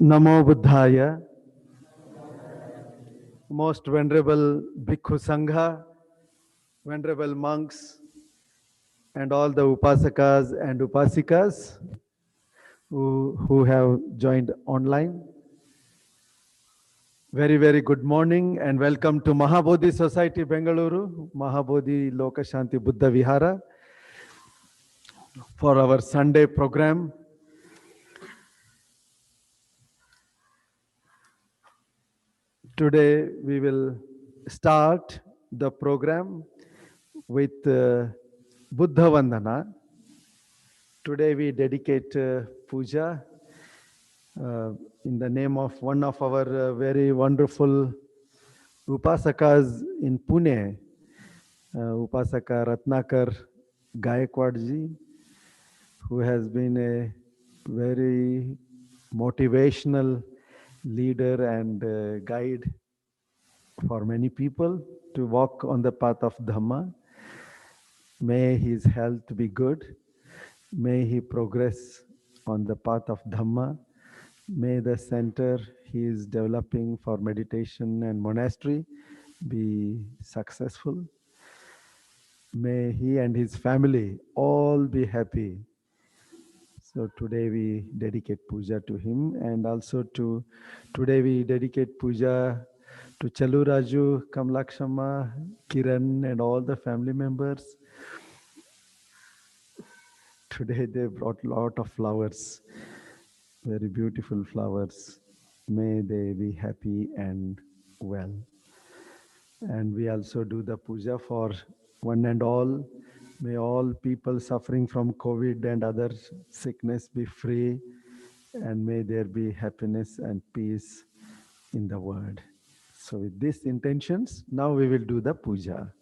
Namo Buddhaya, most venerable Bhikkhu Sangha, venerable monks, and all the upasakas and upasikas who have joined online. Very, very good morning and welcome to Mahabodhi Society, Bengaluru, Mahabodhi Lokashanti Buddha Vihara for our Sunday program. Today we will start the program with Buddha Vandana. Today we dedicate puja in the name of one of our very wonderful upasakas in Pune, Upasaka Ratnakar Gayakwadji, who has been a very motivational leader and guide for many people to walk on the path of Dhamma. May his health be good. May he progress on the path of Dhamma. May the center he is developing for meditation and monastery be successful. May he and his family all be happy. So today we dedicate puja to him, and also today we dedicate puja to Chalu Raju, Kamlakshama, Kiran and all the family members. Today they brought a lot of flowers. very beautiful flowers. May they be happy and well. And we also do the puja for one and all. May all people suffering from COVID and other sickness be free, and may there be happiness and peace in the world. So with these intentions, now we will do the puja.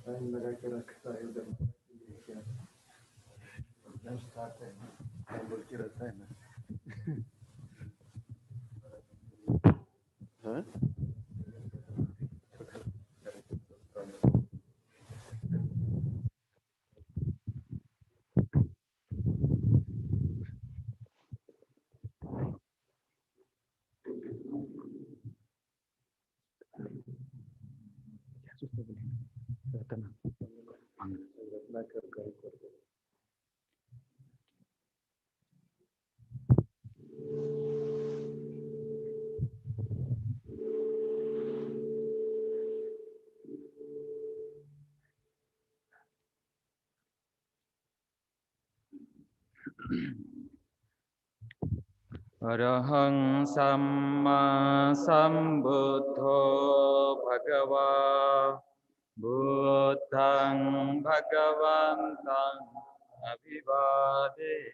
Time लगा के रखता है उधर क्या start है ना बोल के रहता है ना हाँ Arahang Samma Sambuddho Bhagava Buddhang Bhagavantang Abhivade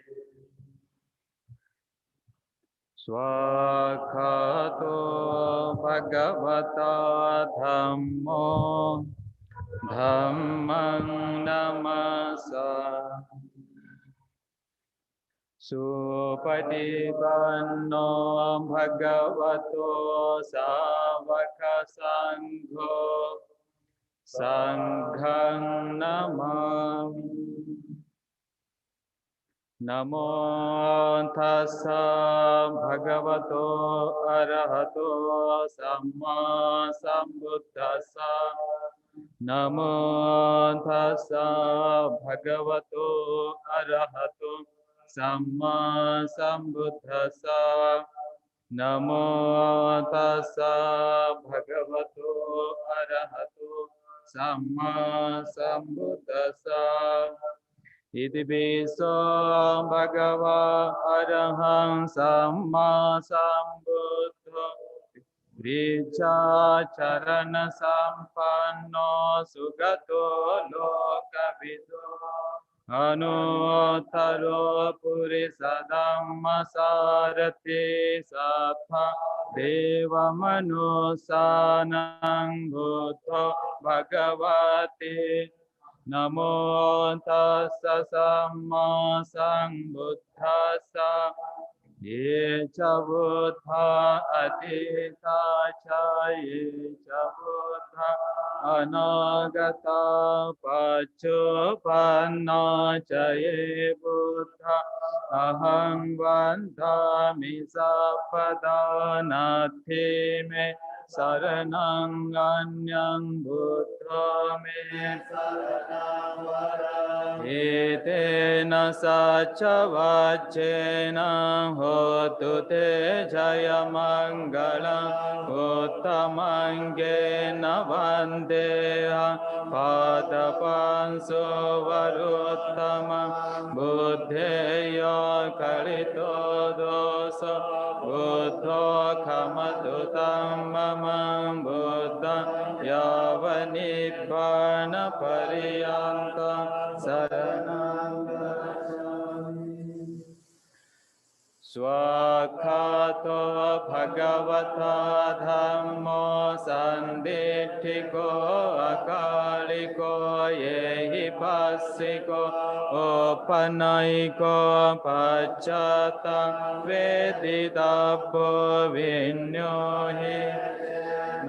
Swakato Bhagavata Dhammo Dhammang Namasa Supatipanno Bhagavato Savaka Sangho Sanghang Namami Namo Tassa Bhagavato Arahato Samma Sambuddhassa Namo Tassa Bhagavato Arahato Samma Sambuddhassa Namo Tassa Bhagavato Arahato Samma Sambuddhassa Iti piso bhagava arahang samma sambuddho Vricha charana sampanno sugato lokavido Anuttaro purisa dhamma sarati sattva deva manusanang buddho bhagavati Namo tassa samma sambuddhassa Ye cha buddha atita cha ye cha buddha anagata paccuppanna cha ye buddha aham vandami sappadanatthi me saranang anyang buddha me saranang varam etena sacca vaccena hotu te jaya mangalam uttamangena vandeha padapanso varuttama buddheya kalito dosa buddha kamadutam mamam buddha yavanibbana pariyanta saranam gacchami Swakato Bhagavata Dhammo Sanditthiko Akaliko Yehi Passiko Opanaiko Pacchata Veditappo Vinyohi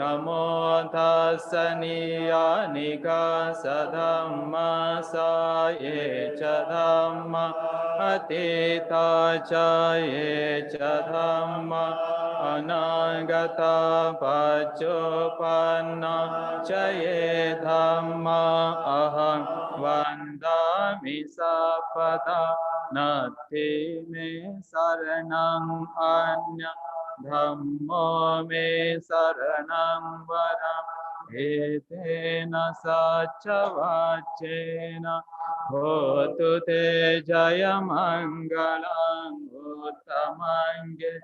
Namo tassa niyanika sadhamma sa ye cha dhamma atita cha ye cha dhamma anagata paccupanna cha ye dhamma aham vandami sapada natti me saranam anya Dhammo me saranam varam etena sacha vachena hotu te jaya mangalam uttamange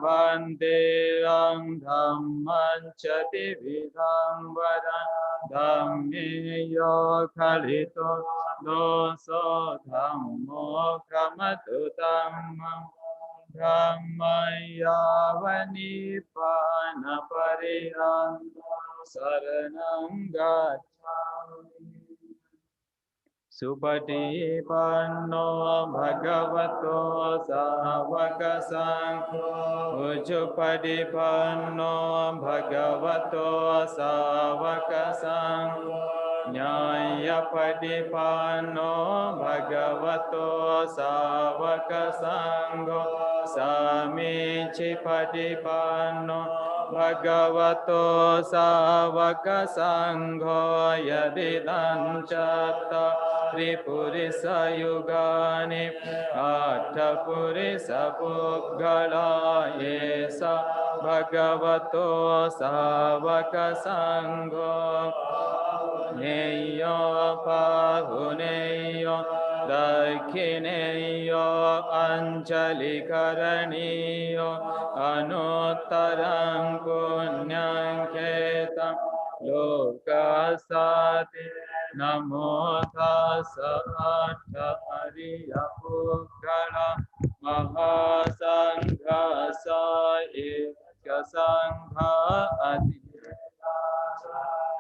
Vandeyam Dhamman chati vidam varam Dhamme yo khalito doso dhammo kamatu dhammam Dhammayavani pana pariyam saranam gacchami Supatipanno bhagavato savaka sangho Ujjupadipanno bhagavato savaka sangho Nyayapadipanno bhagavato savaka sangho Samicipadipanno bhagavato savaka sangho yadidan chatta Tripurisa yugani Attapurisa puggala yesa Bhagavato savaka sangho Neyo pahuneyo Dakhineyo anjali karaniyo Anuttaram punyam ketam lokasati Namo tassa atta ariya puggala mahasangha eka sangha ati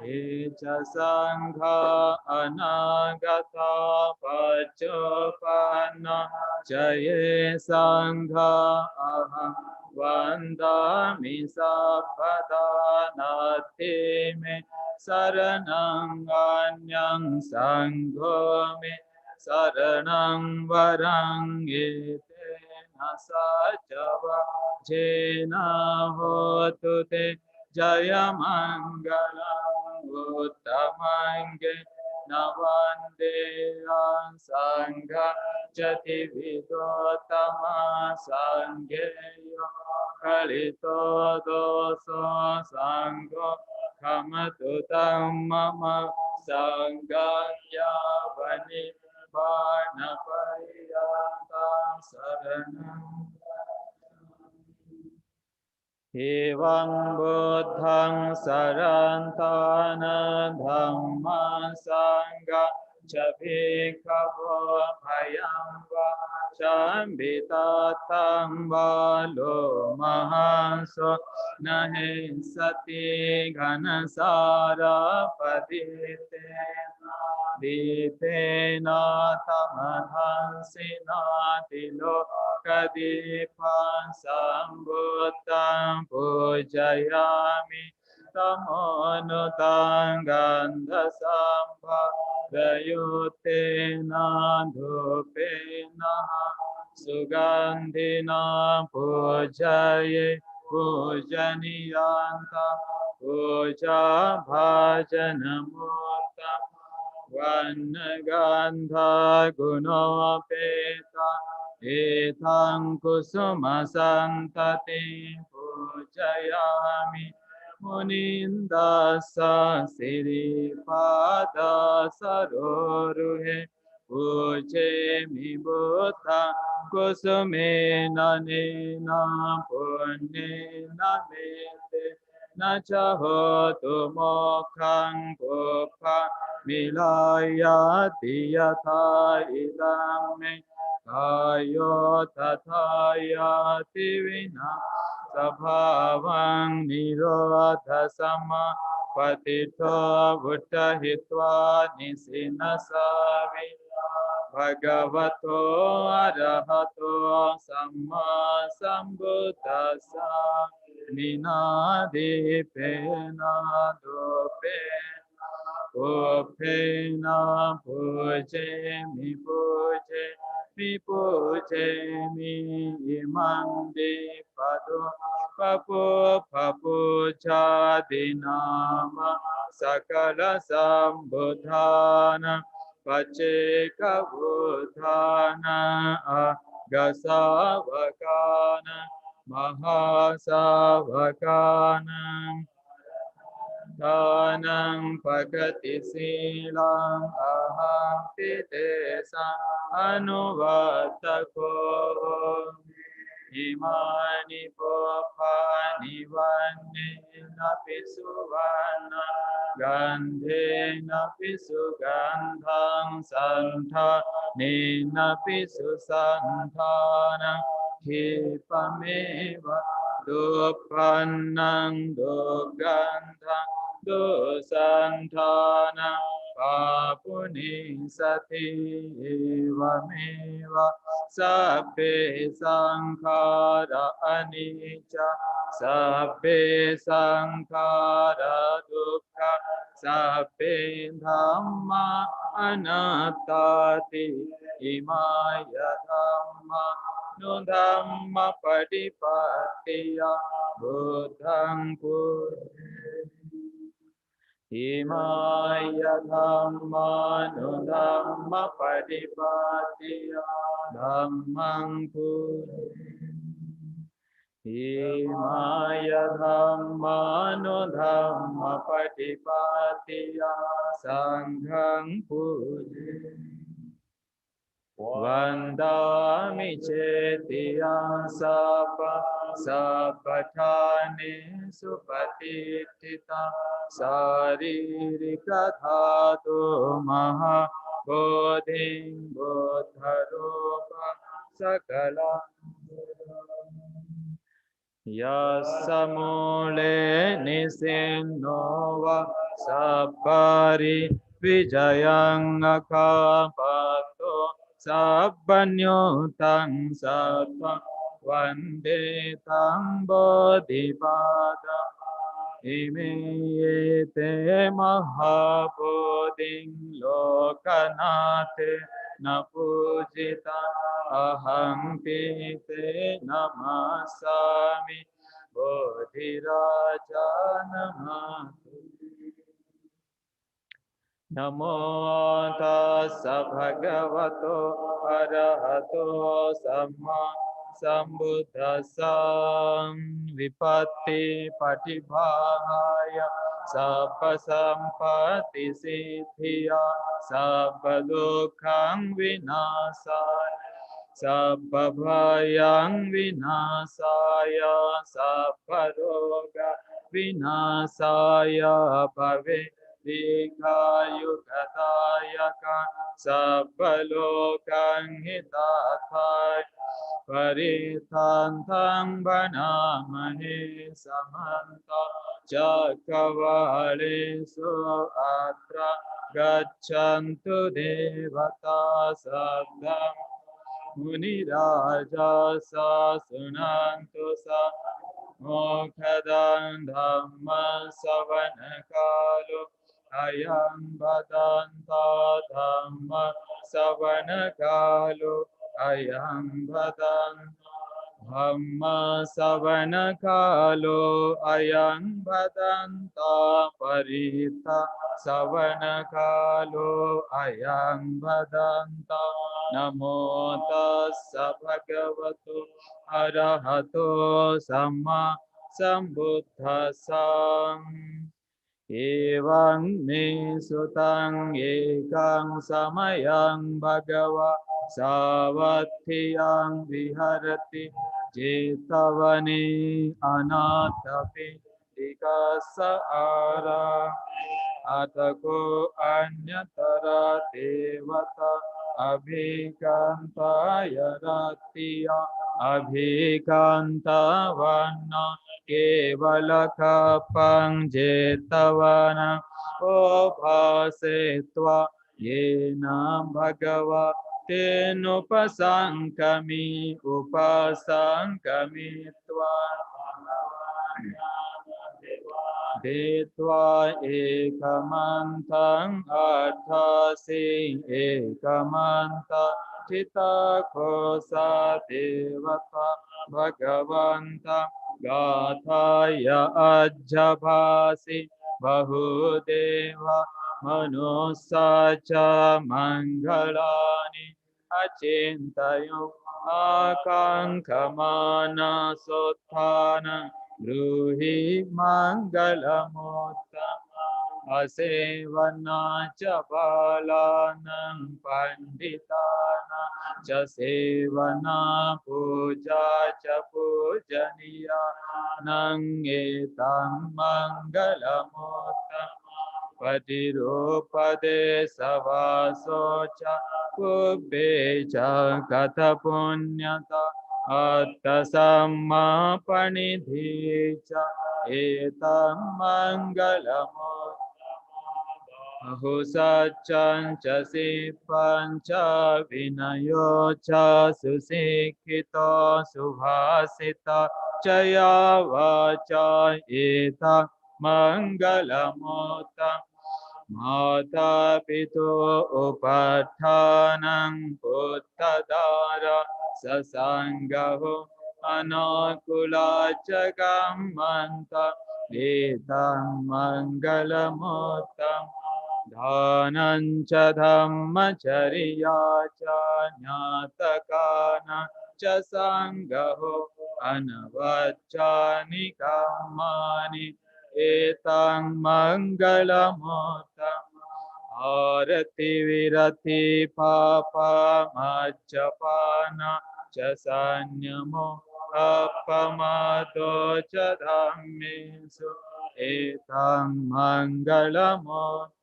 Echa sangha anagata paccuppanna jaye sangha aham vandami sappada natti me saranam anyam sangho me saranam varang etena sajava jena hotu te Jaya Mangalam Uttamange Navandeya Sangha Jati Vidotama Sangeyo Kalito Doso Sangho Kamatu Dhammama Sanganya Vani Vana Pariyata Saranam Evam buddhang sarantana dhamma sangha chabhikavo bhayam va shambitatam va lo mahaso nahe sati ghanasara padite Dipena tamadhansina tilo kadipan sambutam pujayami tamonutang gandha sambha dayutena dhupena sugandhina pujaye pujaniyanta puja bhajanamutta Vanagandha gunopeta etang kusuma santati pujayami munindasa siripada saroruhe puje mi buddha kusumena nena punyena mete nacha hotu mokkhaṃ puppha Milayati yatha idam me kayo tatha yati vina sabhavang nirodha sama patitho vuttahitva nisinasavi bhagavato arahato samma sambuddhassa Minadipena dupena Upena puje mi puje mi puje mi imandi padu papu papu chadinama sakala sambudhana pacheka buddhana agasavakana mahasavakana Dhanam Bhagati Silam Aham Pitesa Anuvatako Imani Bhopani Vanena Pisuvana Gandhena Pisugandham Santha Nina Pisusantana Kipameva Dupannang Dugandham Dusantana Papuni Sati Evameva Sabbe Sankhara Anicca Sabbe Sankhara Dukkha Sabbe Dhamma Anattati Imaya Dhamma Nu Dhamma Padipattiya Buddhaṃ Imaya Dhamma Nu Dhamma Padipattiya Dhammam Imaya Dhamma Nu Dhamma Padipattiya Sangham Vandami Chetya Sapa Sapatane Supatitita Saririka Dhatu Maha Bodhin Bodharupa Sakala Yasamule Nisennova Sappari Vijayang Akapato Sabbanyotang Sattva Vande Tang Bodhipada Imeyete Mahabodhin Lokanate Napujita Aham Pite Namasami Bodhiraja Namatu Namo tassa bhagavato arahato samma sambuddhassa vipatti patibhaya sabba sampatti siddhiya sabba dukkhang vinasaya sabba bhayang vinasaya sabba roga vinasaya bhave Dikayukatayaka Sabbalokan Hitathai Paritantang Banamahe Samanta Chakavalesu Atra Gachantu Devata Saddam Muniraja Sa Sunantu Sa Mokkhadan Dhamma Savana Kalu Ayam Badanta Dhamma Savana Kalu Ayam Badanta Dhamma Savana Kalu Ayam Badanta Parita Savana Kalu Ayam Badanta Namo Tassa Bhagavato Arahato Samma Sambuddhassa Evaṃ me sutaṃ ekaṃ samayang bhagava savatthiyang viharati jetavane anatapi dikasa ara atako anyatara devata abhikantaya rattiya abhikantavana kevalakapang jetavana obhasetva yena bhagava tenupasankami upasankamitva Ditva ekamantang arthasi ekamanta Chita kosa devata bhagavanta gathaya ajabhasi bahudeva manusacha mangalani achintayo akankamana sothana Bruhi Mangalamutta Asevana cha balanam panditana cha sevana puja cha pujaniya nang etam mangalamutta Patirupade savasocha kubbecha katapunyata atta samma panidhicha etam mangalamutta Ahusachancha sipancha vinayocha susikkito subhasita chaya vacha eta mangalamota Mata pito upatthanang puttadara sasangaho anakula chagamanta Etam mangalamottam Dhanancha dhammacharya cha jnatakana cha sangaho anavacchani kammani etang mangalamottam Arati virati papa majjapana cha sanyamo appamato cha dhammesu etang mangalamottam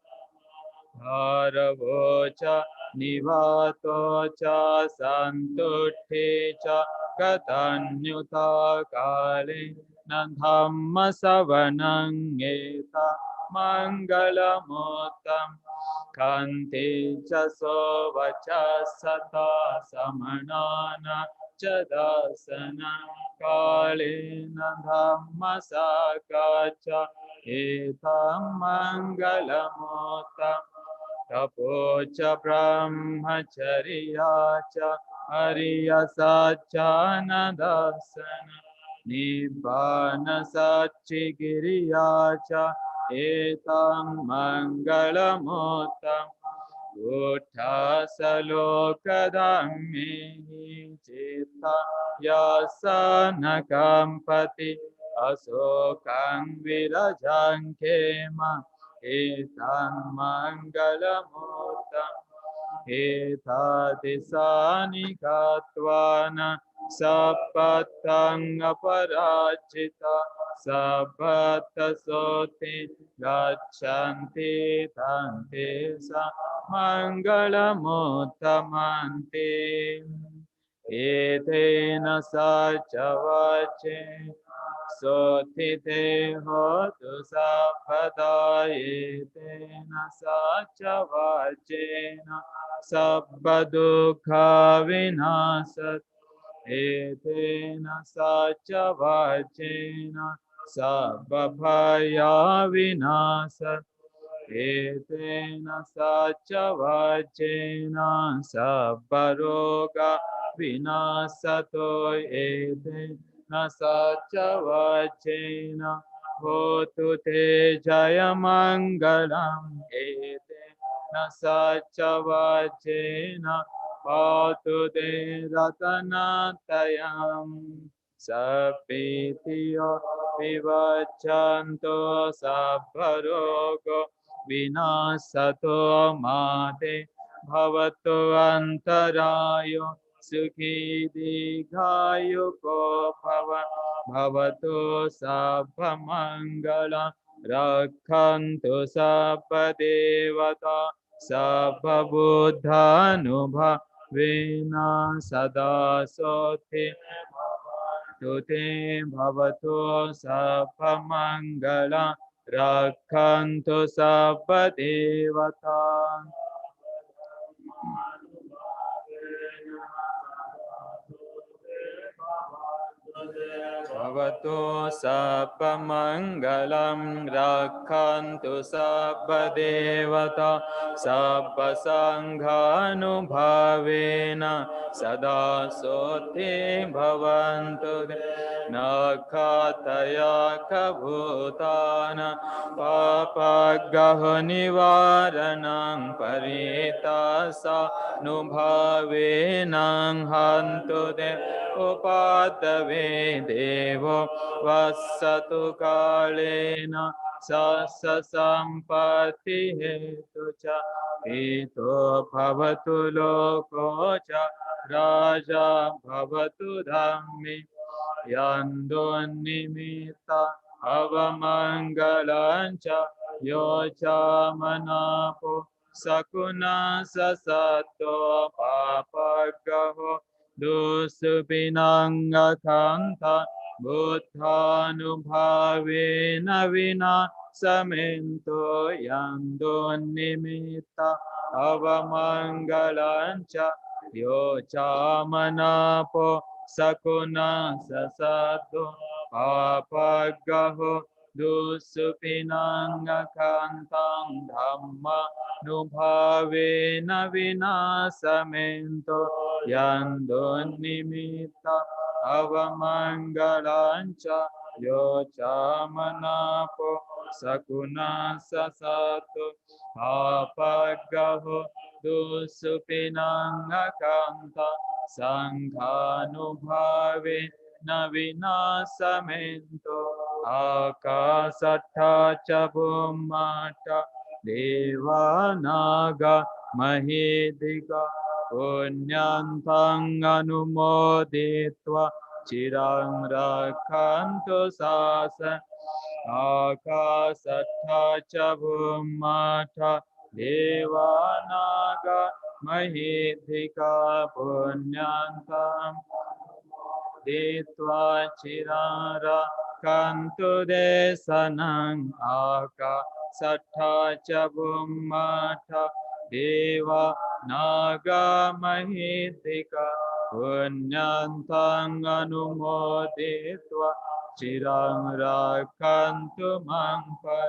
Bharavocha Nivatocha Santutthicha Katanyuta Kale Nandhamma Savanang Eta Mangalamottam Kanti cha sovacha sata samanana chadasana kalena dhamma sakacha etam mangalamottam Tapocha brahmacharya cha ariya sacha nadasana nibbana sachigiriya cha etam mangalamottam Utthasalokadanmehi citta yasana kampati asokang virajankema etam mangalamottam Etadisani katvana sappatang aparajita sabbata soti gachanti tante sa mangalamuttamante etena sacavace Sotite hotu sapada etena sacavacena sabbadukha vinasat etena sacavacena sabbabhaya vinasat etena sacavacena sabbaroga vinasato etena sacavacena hotu te jaya mangalam etena sacavacena patu te ratanatayam sapitiyo vivachanto sabbarogo vinasato mate bhavato antarayo sukhi dīghāyuko bhavato sabbha mangala rakhantu sabbha devata sabbha buddhanubhavena sada soti Tute bhavato sabbha mangala rakhantu sabbha devata Bhavato sabba mangalam rakhantu sabba devata sabba sanghanubhavena sada sote bhavantu nakhataya kabhutana papagaho nivaranam paritasa nubhavenam hantu de upadave devo vassatu kalena sassa sampatti hetu cha ito bhavatu loko cha raja bhavatu dhammi yandon nimita avamangalancha yocha manapo sakuna sasato papagaho dusupinangakanta buddhanubhavena vina samento yandon nimita avamangalancha yocha manapo sakuna sasato apagaho dusupinangakantang dhamma nubhavena vinasamento yandon nimita avamangalancha yocha manapo sakuna sasato apagaho dusupinangakanta Sanghanubhave Navinasamento Akasattha Chabumata Devanaga Mahidika Punyantang Anumoditva Chirang Rakhantu Sasa Akasattha Chabumata Devanaga Mahidika Punyantam Ditva Chirara Kantu Desanang Aka Sattha Chabumata Deva Naga Mahidika Punyantang Anumoditva Chirang Rakantu Mangpa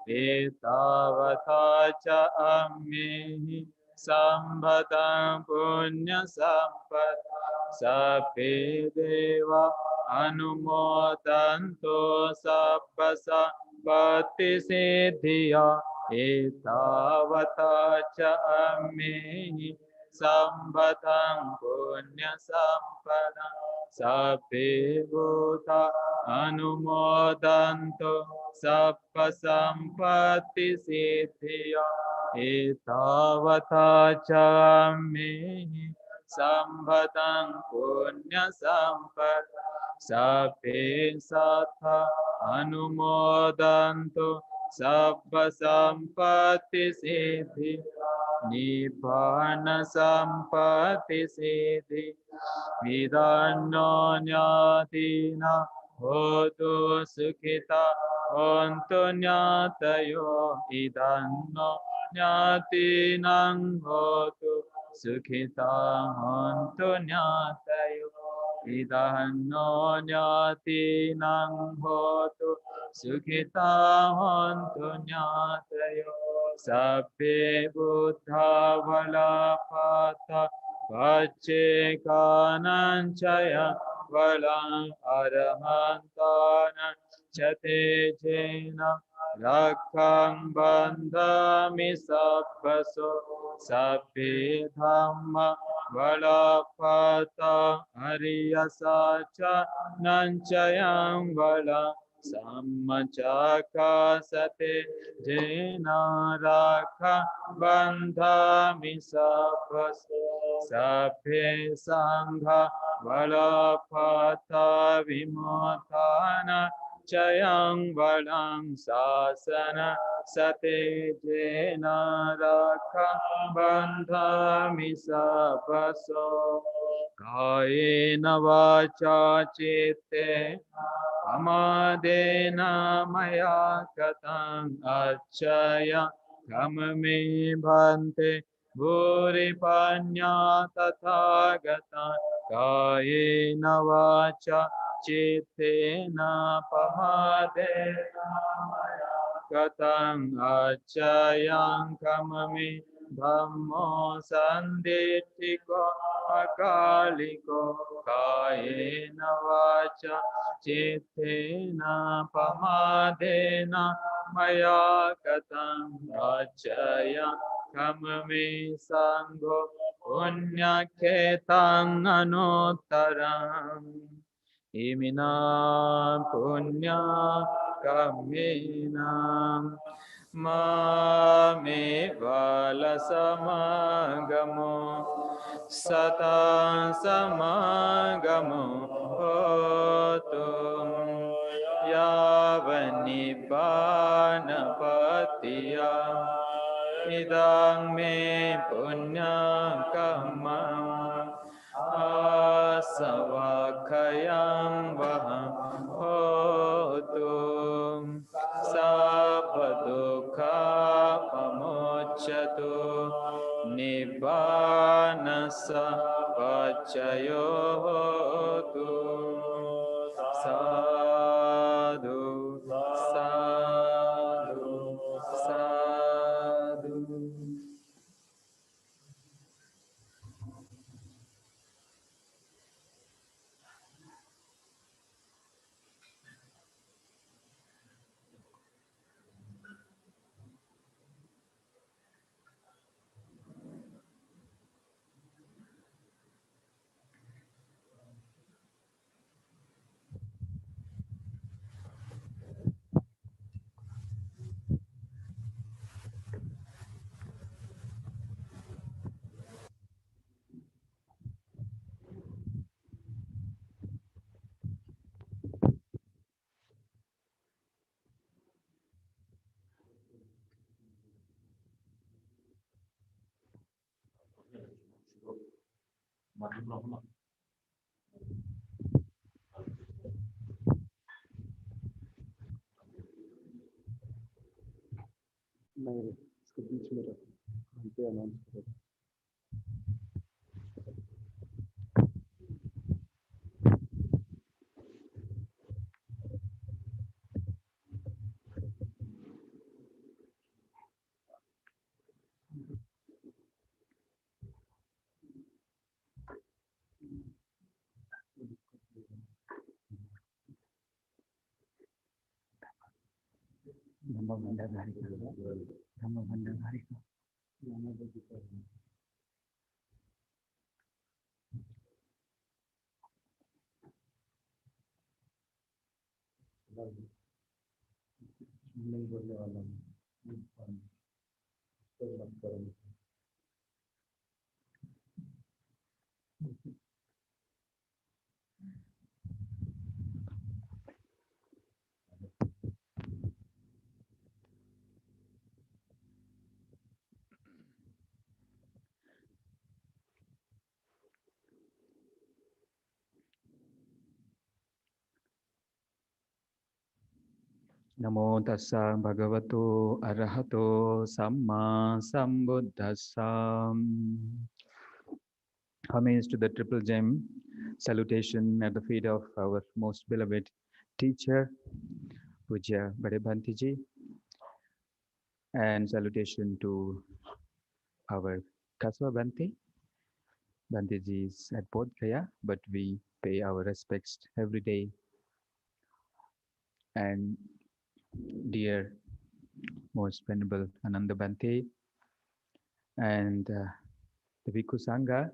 Etavata Cha Ammehi Sambhadam Punya Sampad Sabbe Deva Anumodanto Sabbasa Bhatti Siddhya Etavata Cha Ammehi Sambhadam Punya Sampada Sabbe Bhuta Anumodanto Sappa Sampatti Siddhya Etavata Chammehi Sambhadang Punya Sampad Sabbe Satha Anumodanto Sabba Sampatti Siddhi Nibbana Sampatti Siddhi Vidano Nyatina Hotu Sukhita Hontu Nyatayo Idanno Nyatinang Hotu Sukhita Hontu Nyatayo Idanno Nyatinang Hotu Sukhita Hontu Nyatayo Sabbe Buddha Valapata Vachekananchaya Valang Arahantana Chate Jena Rakkang Bandhami Sabbaso Sabbe Dhamma Valapata Ariyasacha Nanchayam Vala Sammachaka Sate Jena Rakha Bandhami Sabbaso Sabbe Sangha Valapata Vimotana Chayang Valang Sasana Sate Jena Rakha Bandhami Sabbaso Kayena Vacha Chitte Amadena Maya Katang Achaya Kamame Bhante Bhuri Panya Tathagata Kayena Vacha Chitena pamadena Katang achayang kamami Dhammo sanditiko akaliko Kayena vacha Chitena pamadena Maya katang achayang kamami Sangho Punyaketang anuttaram Imina punya kamina mame vala samagamo sata samagamo hotum yavanibbanapatiya idang me punya kamam asavakayam vaham hotum sabadukha pamochatu nibbanasa pachayo hotu sadhu sadhu sadhu. नहीं रे, इसको बीच में रखो, हम पे announce करो। धम्म भंडारधारी का, धम्म भंडारधारी का। नहीं बोलने वाला हूँ, कोई मत करो। Namo tassa bhagavato arahato samma sambuddhassa. Homage to the triple gem, salutation at the feet of our most beloved teacher, Pujya Bhantiji, and salutation to our Kaswa Bhantiji is at Bodh Gaya, but we pay our respects every day. And dear most venerable Ananda Bhante and the Bhikkhu Sangha,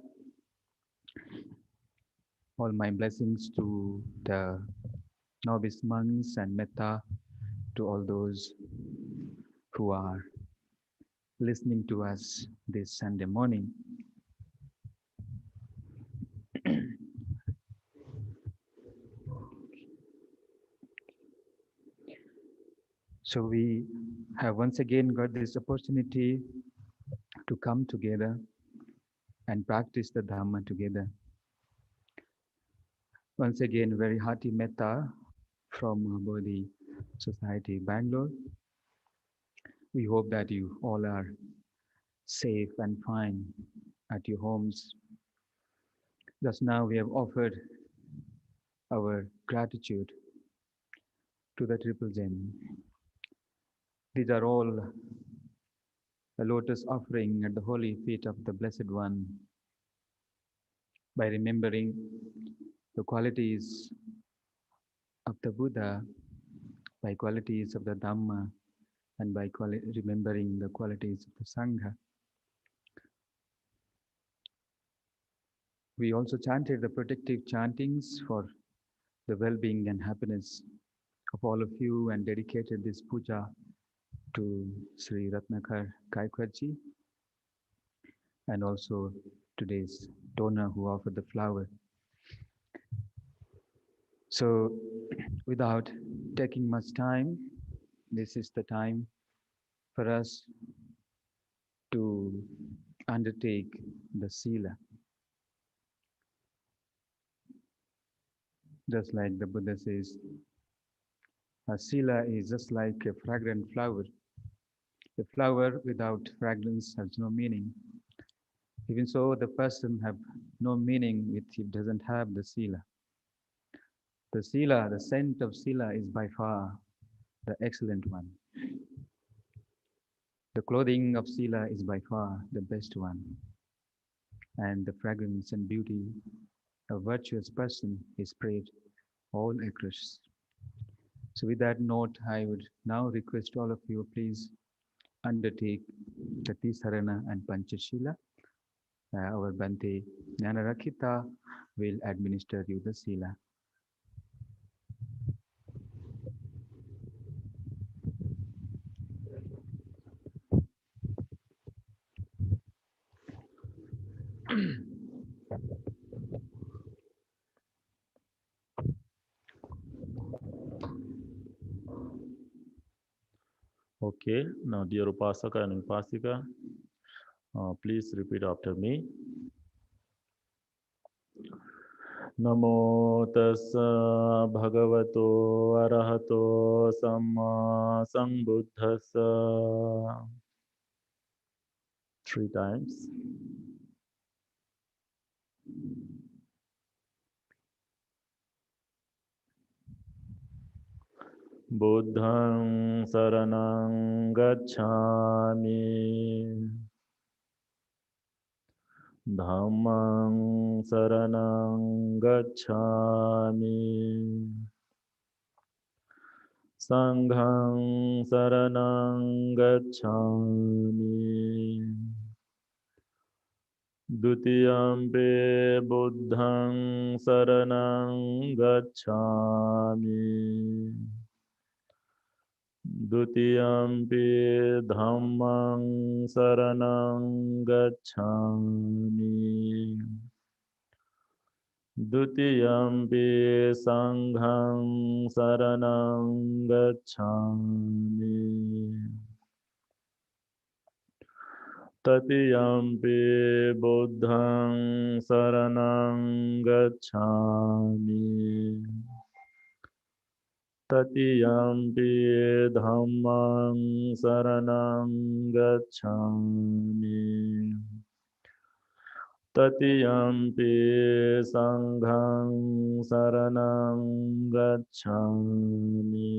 all my blessings to the novice monks and metta to all those who are listening to us this Sunday morning. So we have once again got this opportunity to come together and practice the Dhamma together. Once again, very hearty metta from Bodhi Society, Bangalore. We hope that you all are safe and fine at your homes. Just now we have offered our gratitude to the Triple Gem. These are all a lotus offering at the holy feet of the Blessed One by remembering the qualities of the Buddha, by qualities of the Dhamma, and by remembering the qualities of the Sangha. We also chanted the protective chantings for the well-being and happiness of all of you and dedicated this puja to Sri Ratnakar Kaikwarji and also today's donor who offered the flower. So without taking much time, this is the time for us to undertake the sila. Just like the Buddha says, a sila is just like a fragrant flower. A flower without fragrance has no meaning. Even so, the person have no meaning if he doesn't have the sila. The sila, the scent of sila is by far the excellent one. The clothing of sila is by far the best one. And the fragrance and beauty of a virtuous person is spread all across. So with that note, I would now request all of you, please undertake the Tisarana and Panchashila. Our Bante Jnanarakita will administer you the Sila. Okay, now dear Upasaka and Upasika, please repeat after me. Namo tassa bhagavato arahato samma sambuddhassa. 3 times. Buddhang saranang gacchami. Dhammang saranang gacchami. Sanghang saranang gacchami. Dutiyampe buddhang saranang gacchami. Dutiyampi dhammang saranang gacchami. Dutiyampi sanghang saranang gacchami. Tatiyampi buddhang saranang gacchami. Tatiyampi dhammang saranang gacchami. Tatiyampi sanghang saranang gacchami.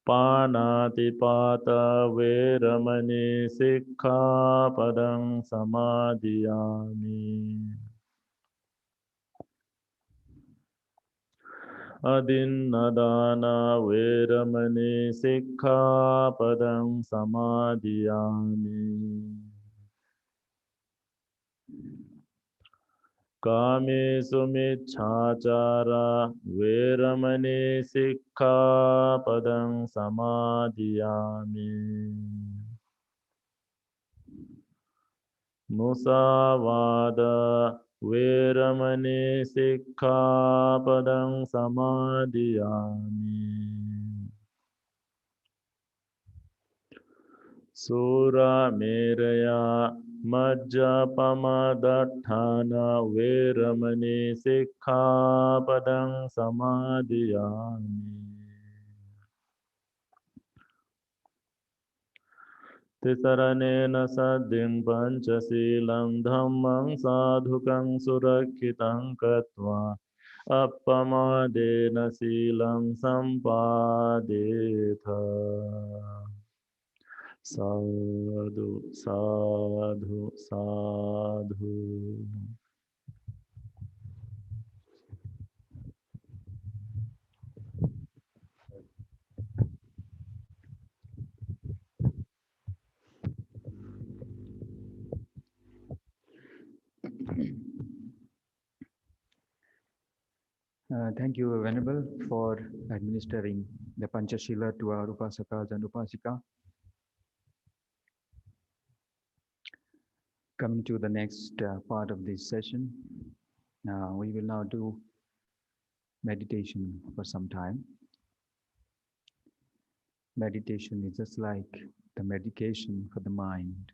Panatipata veramani sikkhapadang samadhiyami. Adinnadana veramani sikkhapadang samadhiyami. Kamesu micchācara veramani sikkhapadang samadhiyami. Musāvāda veramani sikkhapadang samadhiyami. Sura meraya majjapamadatthana veramani sikkhapadang samadhiyami. තිසරණේන සද්ධින් පංචශීලං ධම්මං සාධුකං සුරක්ෂිතං කତ୍වා අප්පමාදේන සීලං සම්පාදේත. සාදු සාදු සාදු. Thank you, Venerable, for administering the Panchashila to our Upasakas and Upasika. Coming to the next part of this session, we will now do meditation for some time. Meditation is just like the medication for the mind.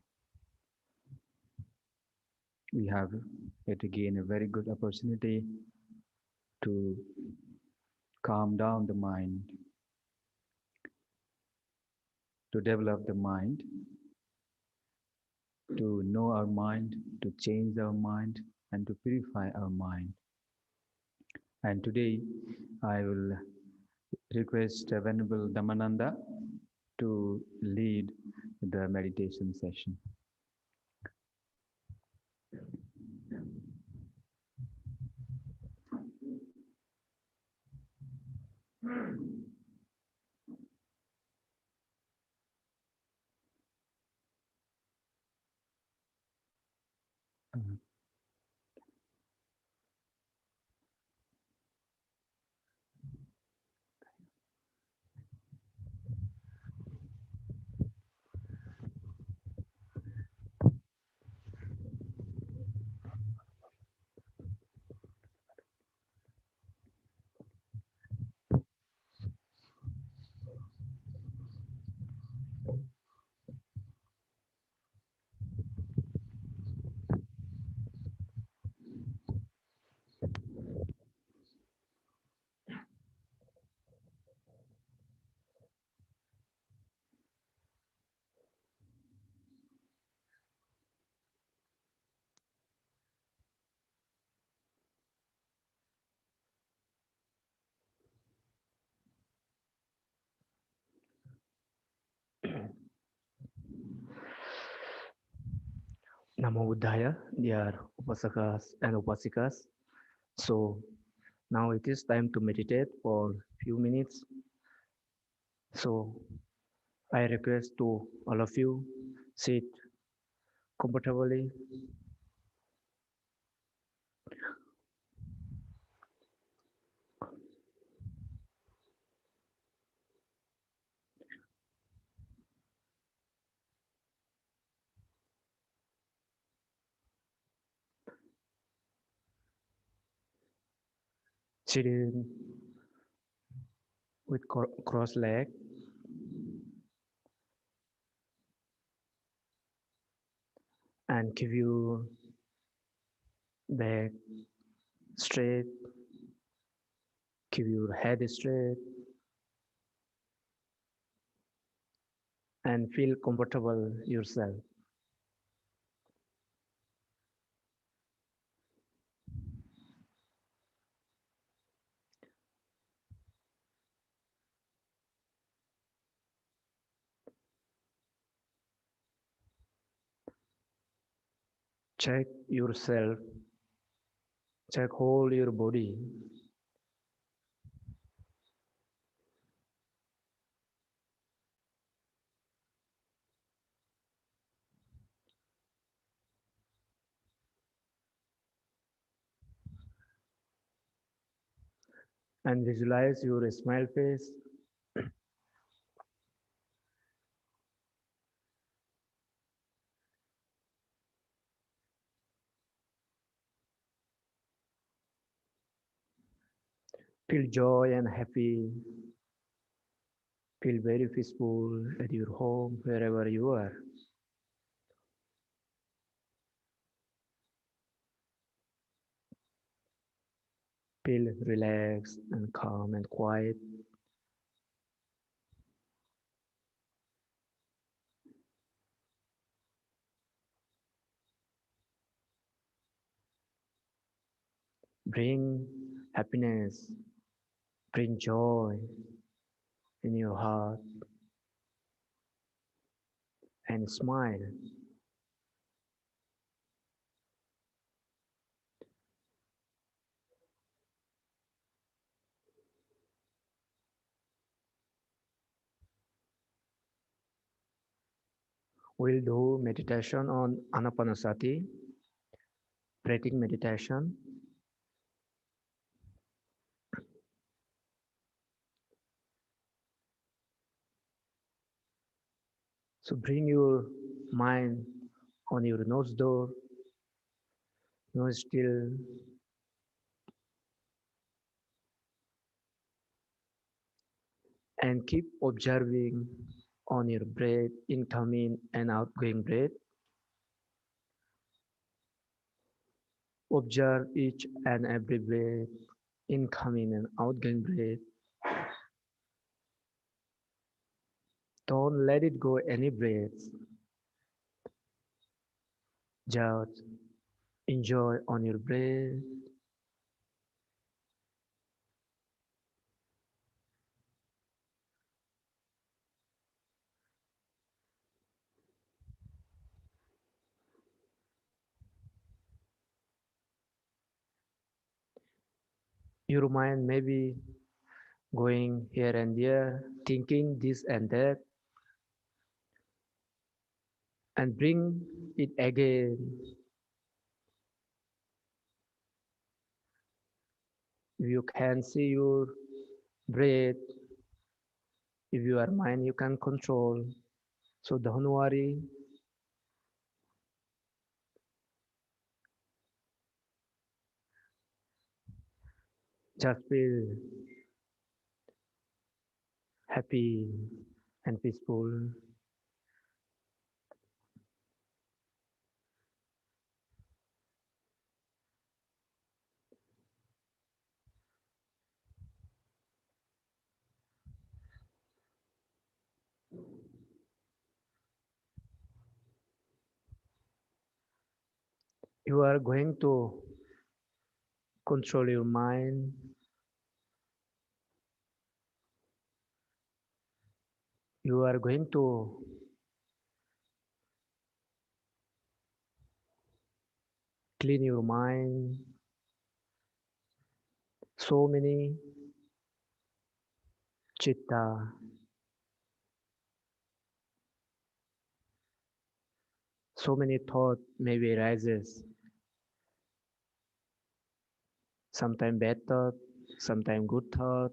We have yet again a very good opportunity to calm down the mind, to develop the mind, to know our mind, to change our mind, and to purify our mind. And today, I will request Venerable Dhammananda to lead the meditation session. Namo Buddhaya, dear Upasakas and Upasikas. So now it is time to meditate for few minutes. So I request to all of you sit comfortably. Sitting with cross leg. And keep your back straight, keep your head straight, and feel comfortable yourself. Check yourself, check whole your body. And visualize your smile face. Feel joy and happy. Feel very peaceful at your home, wherever you are. Feel relaxed and calm and quiet. Bring happiness, bring joy in your heart and smile. We'll do meditation on Anapanasati, breathing meditation. So bring your mind on your nose door, nose still, and keep observing on your breath, incoming and outgoing breath. Observe each and every breath, incoming and outgoing breath. Don't let it go any breath. Just enjoy on your breath. Your mind may be going here and there, thinking this and that, and bring it again. If you can see your breath, if you are mind, you can control. So don't worry. Just feel happy and peaceful. You are going to control your mind. You are going to clean your mind. So many chitta, so many thought maybe arises. Sometimes bad thought, sometimes good thought.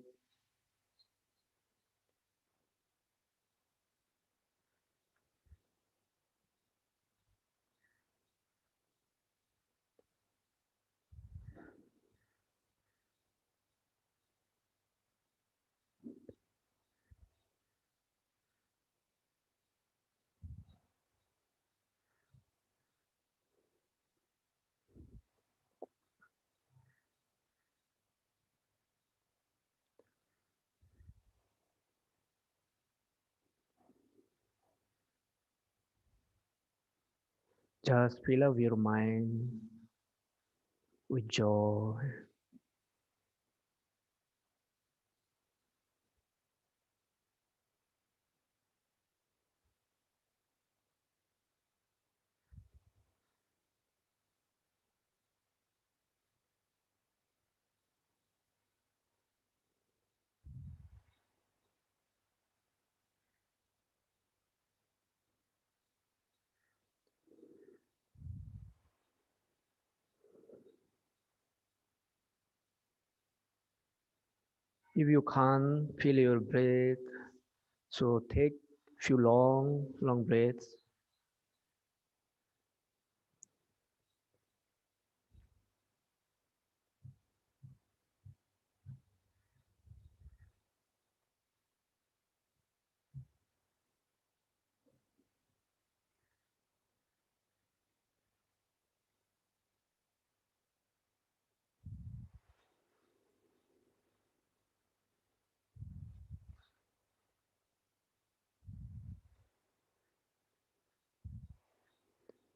Just fill up your mind with joy. If you can't feel your breath, so take few long breaths.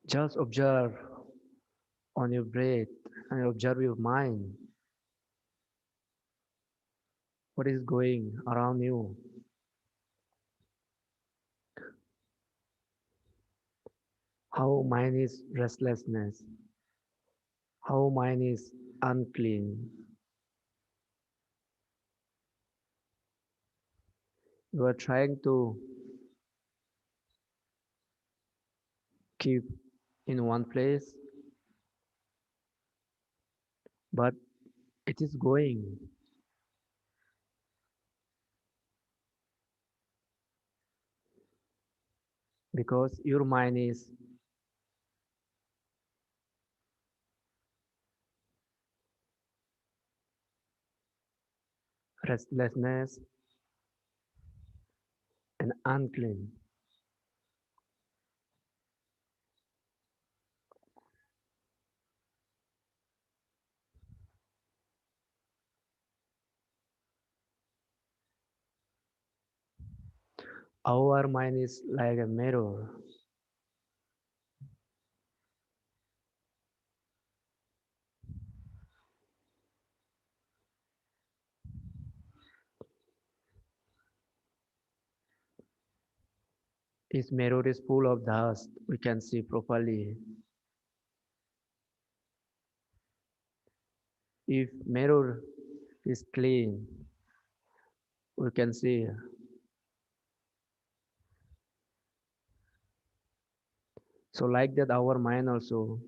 Just observe on your breath and observe your mind. what is going around you, how mind is restlessness, how mind is unclean. You are trying to keep in one place, but it is going because your mind is restlessness and unclean. Our mind is like a mirror. If mirror is full of dust, we can see properly. If mirror is clean, we can see. So like that our mind also,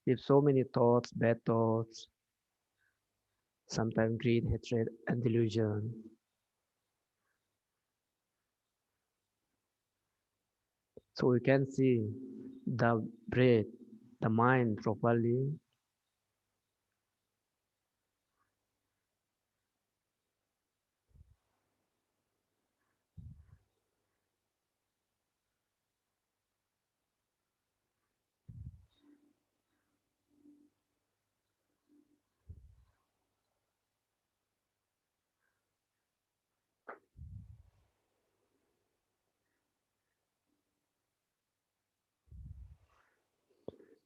if so many thoughts, bad thoughts, sometimes greed, hatred and delusion. So we can see the breath, the mind properly.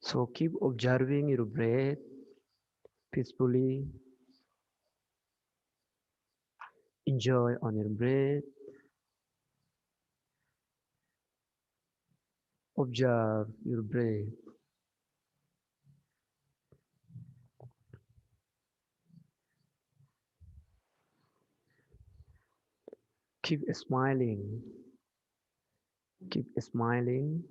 So keep observing your breath peacefully. Enjoy on your breath. Observe your breath. Keep smiling. Keep smiling.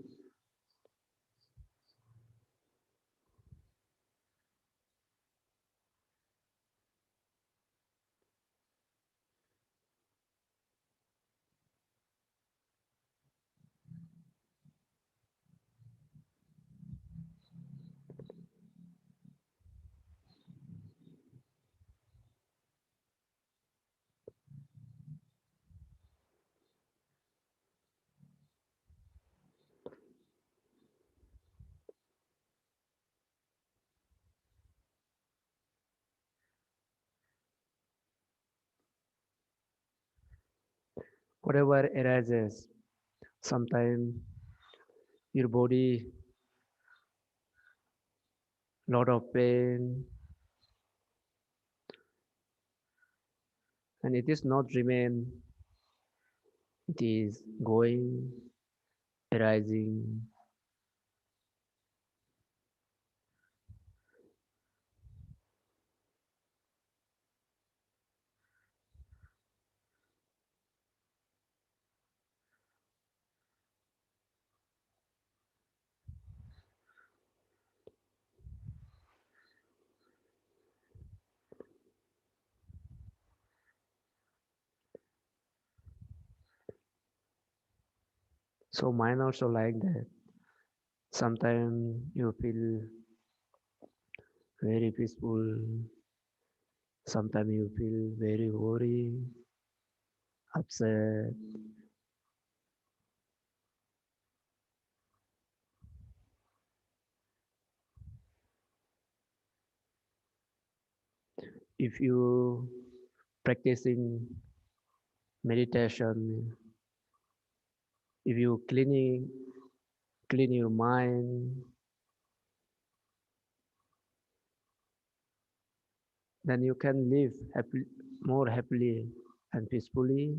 Whatever arises, sometimes your body lot of pain and it is not remain, it is going, arising. So mine also like that. Sometimes you feel very peaceful, sometimes you feel very worried, upset. If you practicing meditation, if you clean your mind, then you can live happy, more happily. and peacefully.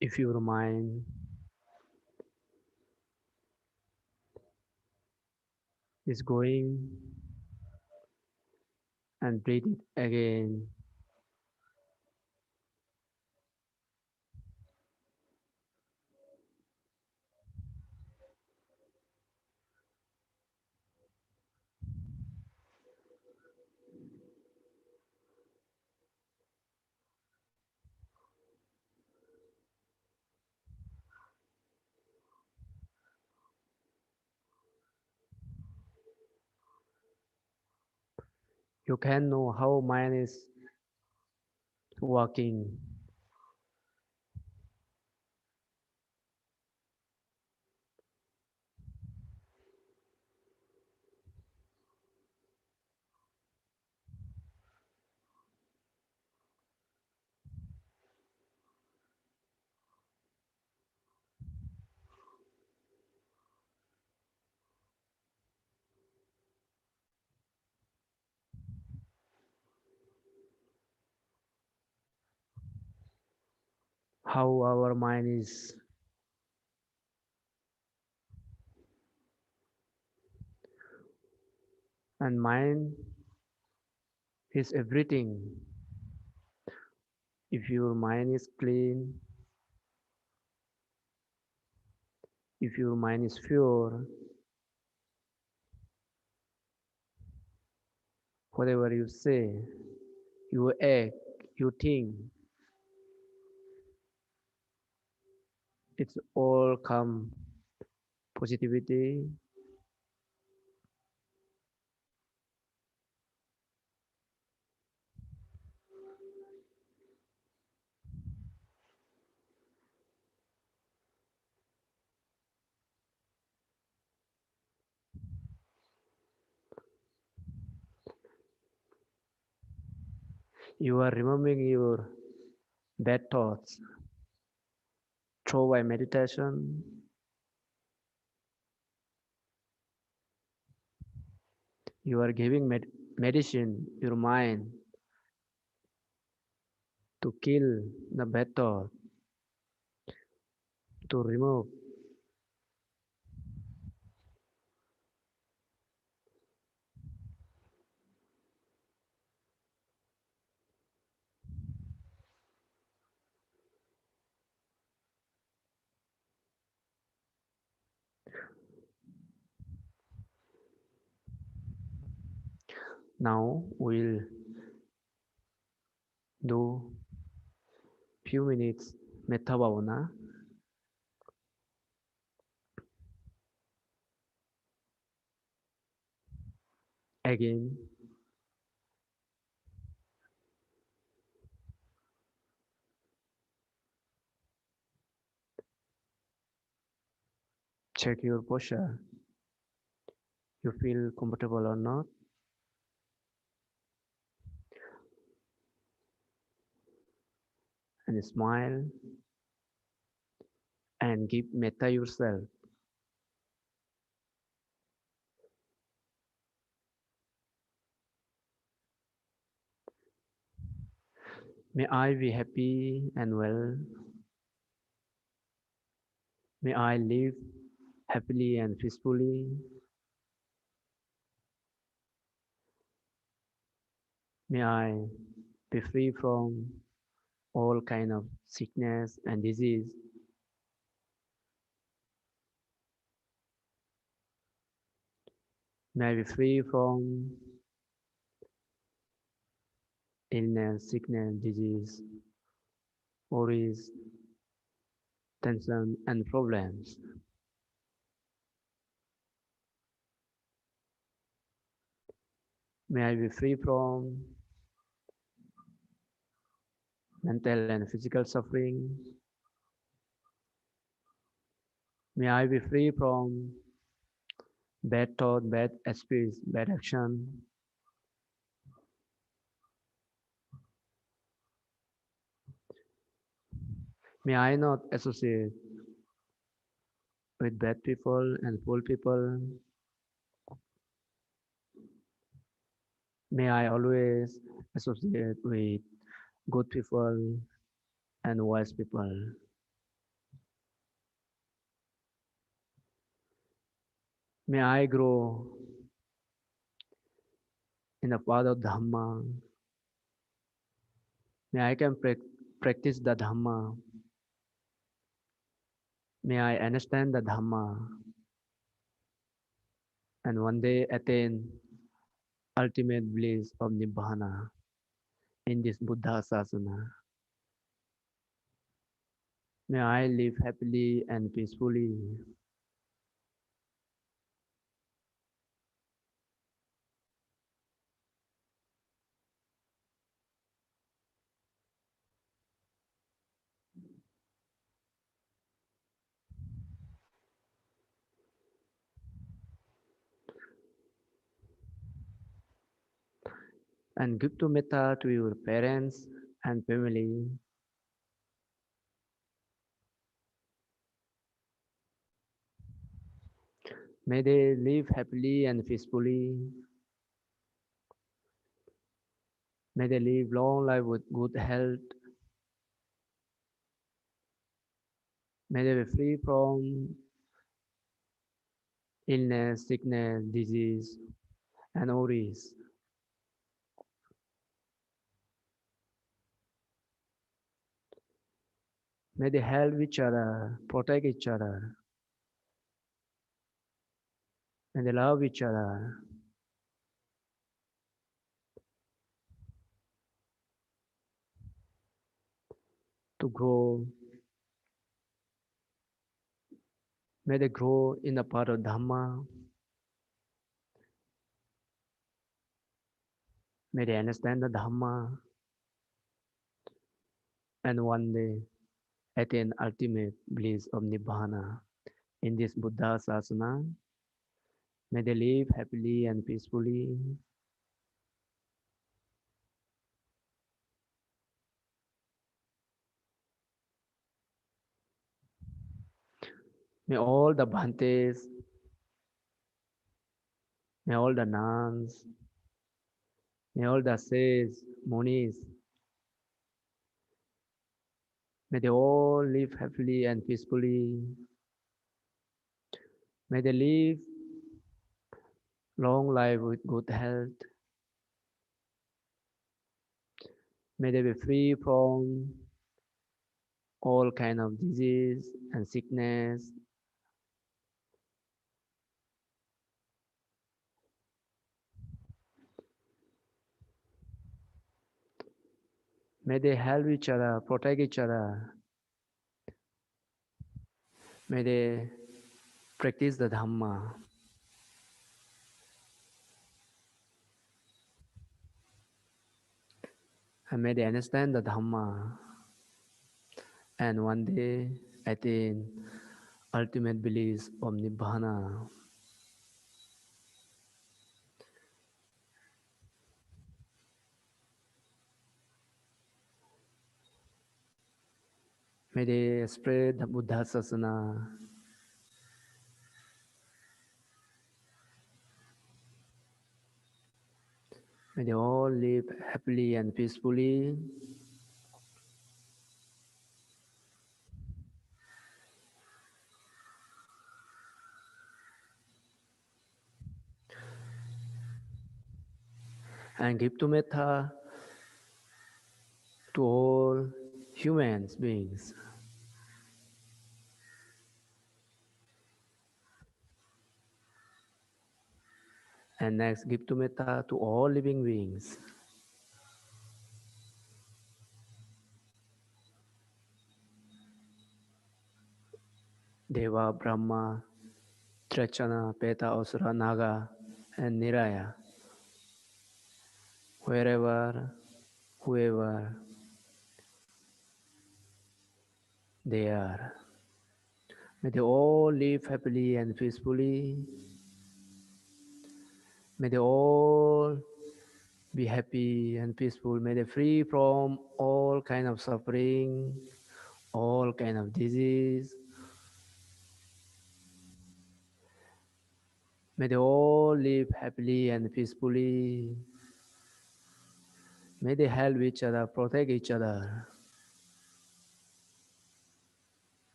If your mind is going and breathe it again, you can know how mind is working. How our mind is, and mind is everything. If your mind is clean, if your mind is pure, whatever you say, you act, you think, it's all come positivity. You are remembering your bad thoughts through by meditation. You are giving medicine your mind to kill the bad thought, to remove. Now we'll do few minutes metta bhavana. Again, check your posture. You feel comfortable or not, and smile and give metta yourself. May I be happy and well. May I live happily and peacefully. May I be free from all kind of sickness and disease. May I be free from illness, sickness, disease, worries, tension, and problems. May I be free from mental and physical suffering. May I be free from bad thought, bad spirits, bad action. May I not associate with bad people and fool people. May I always associate with good people and wise people. May I grow in the path of Dhamma. May I can practice the Dhamma. May I understand the Dhamma and one day attain ultimate bliss of Nibbana in this Buddha Sasana. May I live happily and peacefully. And give to metta to your parents and family. May they live happily and peacefully. May they live long life with good health. May they be free from illness, sickness, disease, and worries. May they help each other, protect each other. May they love each other. To grow. May they grow in the path of Dhamma. May they understand the Dhamma and one day attain ultimate bliss of Nibbana in this Buddha Sasana. May they live happily and peacefully. May all the Bhantes, may all the nuns, may all the sages, munis, may they all live happily and peacefully. May they live long life with good health. May they be free from all kind of disease and sickness. May they help each other, protect each other. May they practice the Dhamma. And may they understand the Dhamma. And one day attain ultimate bliss of Nibbana. May they spread the Buddha Sasana. May they all live happily and peacefully. and give to metta to all human beings. And next, give to metta to all living beings. Deva, Brahma, Trachana, Peta, Asura, Naga, and Niraya. Wherever, whoever they are. May they all live happily and peacefully. May they all be happy and peaceful. May they free from all kind of suffering, all kind of disease. May they all live happily and peacefully. May they help each other, protect each other.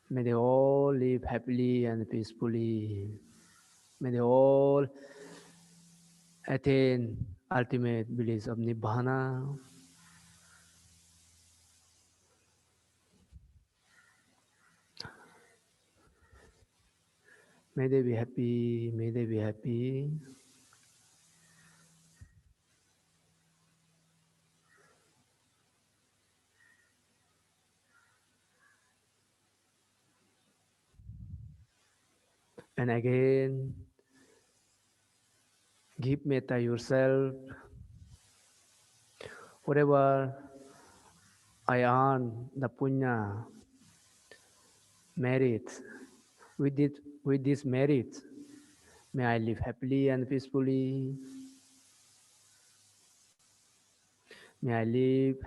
May they all live happily and peacefully. May they all attain ultimate bliss of Nibbana. May they be happy, may they be happy. And again, give metta yourself. Whatever I earn, the punya, merit, with this merit, may I live happily and peacefully. May I live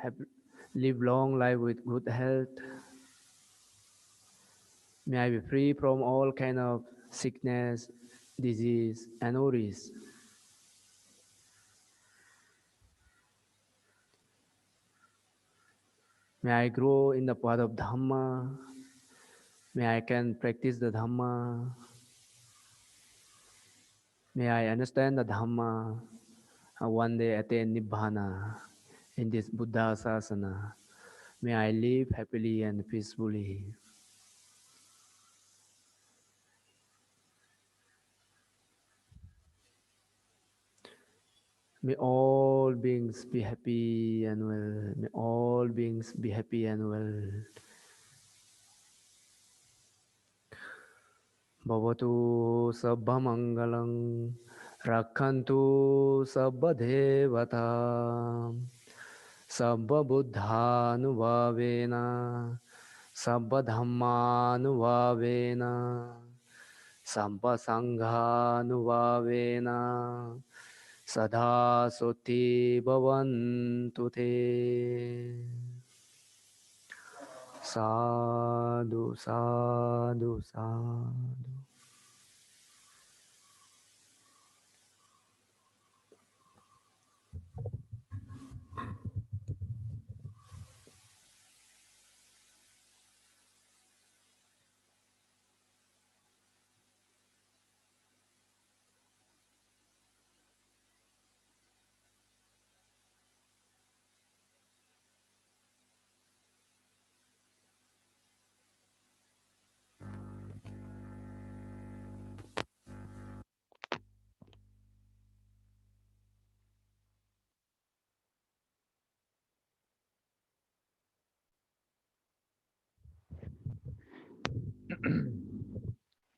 long life with good health. May I be free from all kind of sickness, disease, and worries. May I grow in the path of Dhamma. May I can practice the Dhamma. May I understand the Dhamma and one day attain Nibbana in this Buddha Sasana. May I live happily and peacefully. May all beings be happy and well. May all beings be happy and well. Bhavatu Sabbha Mangalam Rakhantu Sabbha Devata Sabbha Buddhanubhavena Sabbha Dhammanubhavena Sabbha Sanghanubhavena Sada Soti Bhavantu Te. Sadhu, sadhu, sadhu.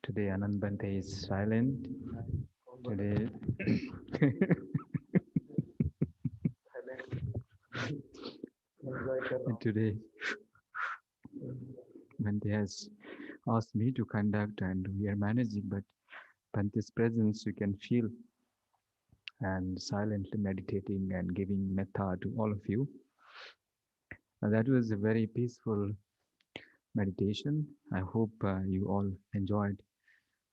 Today Anand Bante is silent. Today, today Bante has asked me to conduct, and we are managing. But Bante's presence you can feel, and silently meditating and giving metta to all of you. And that was a very peaceful meditation. I hope you all enjoyed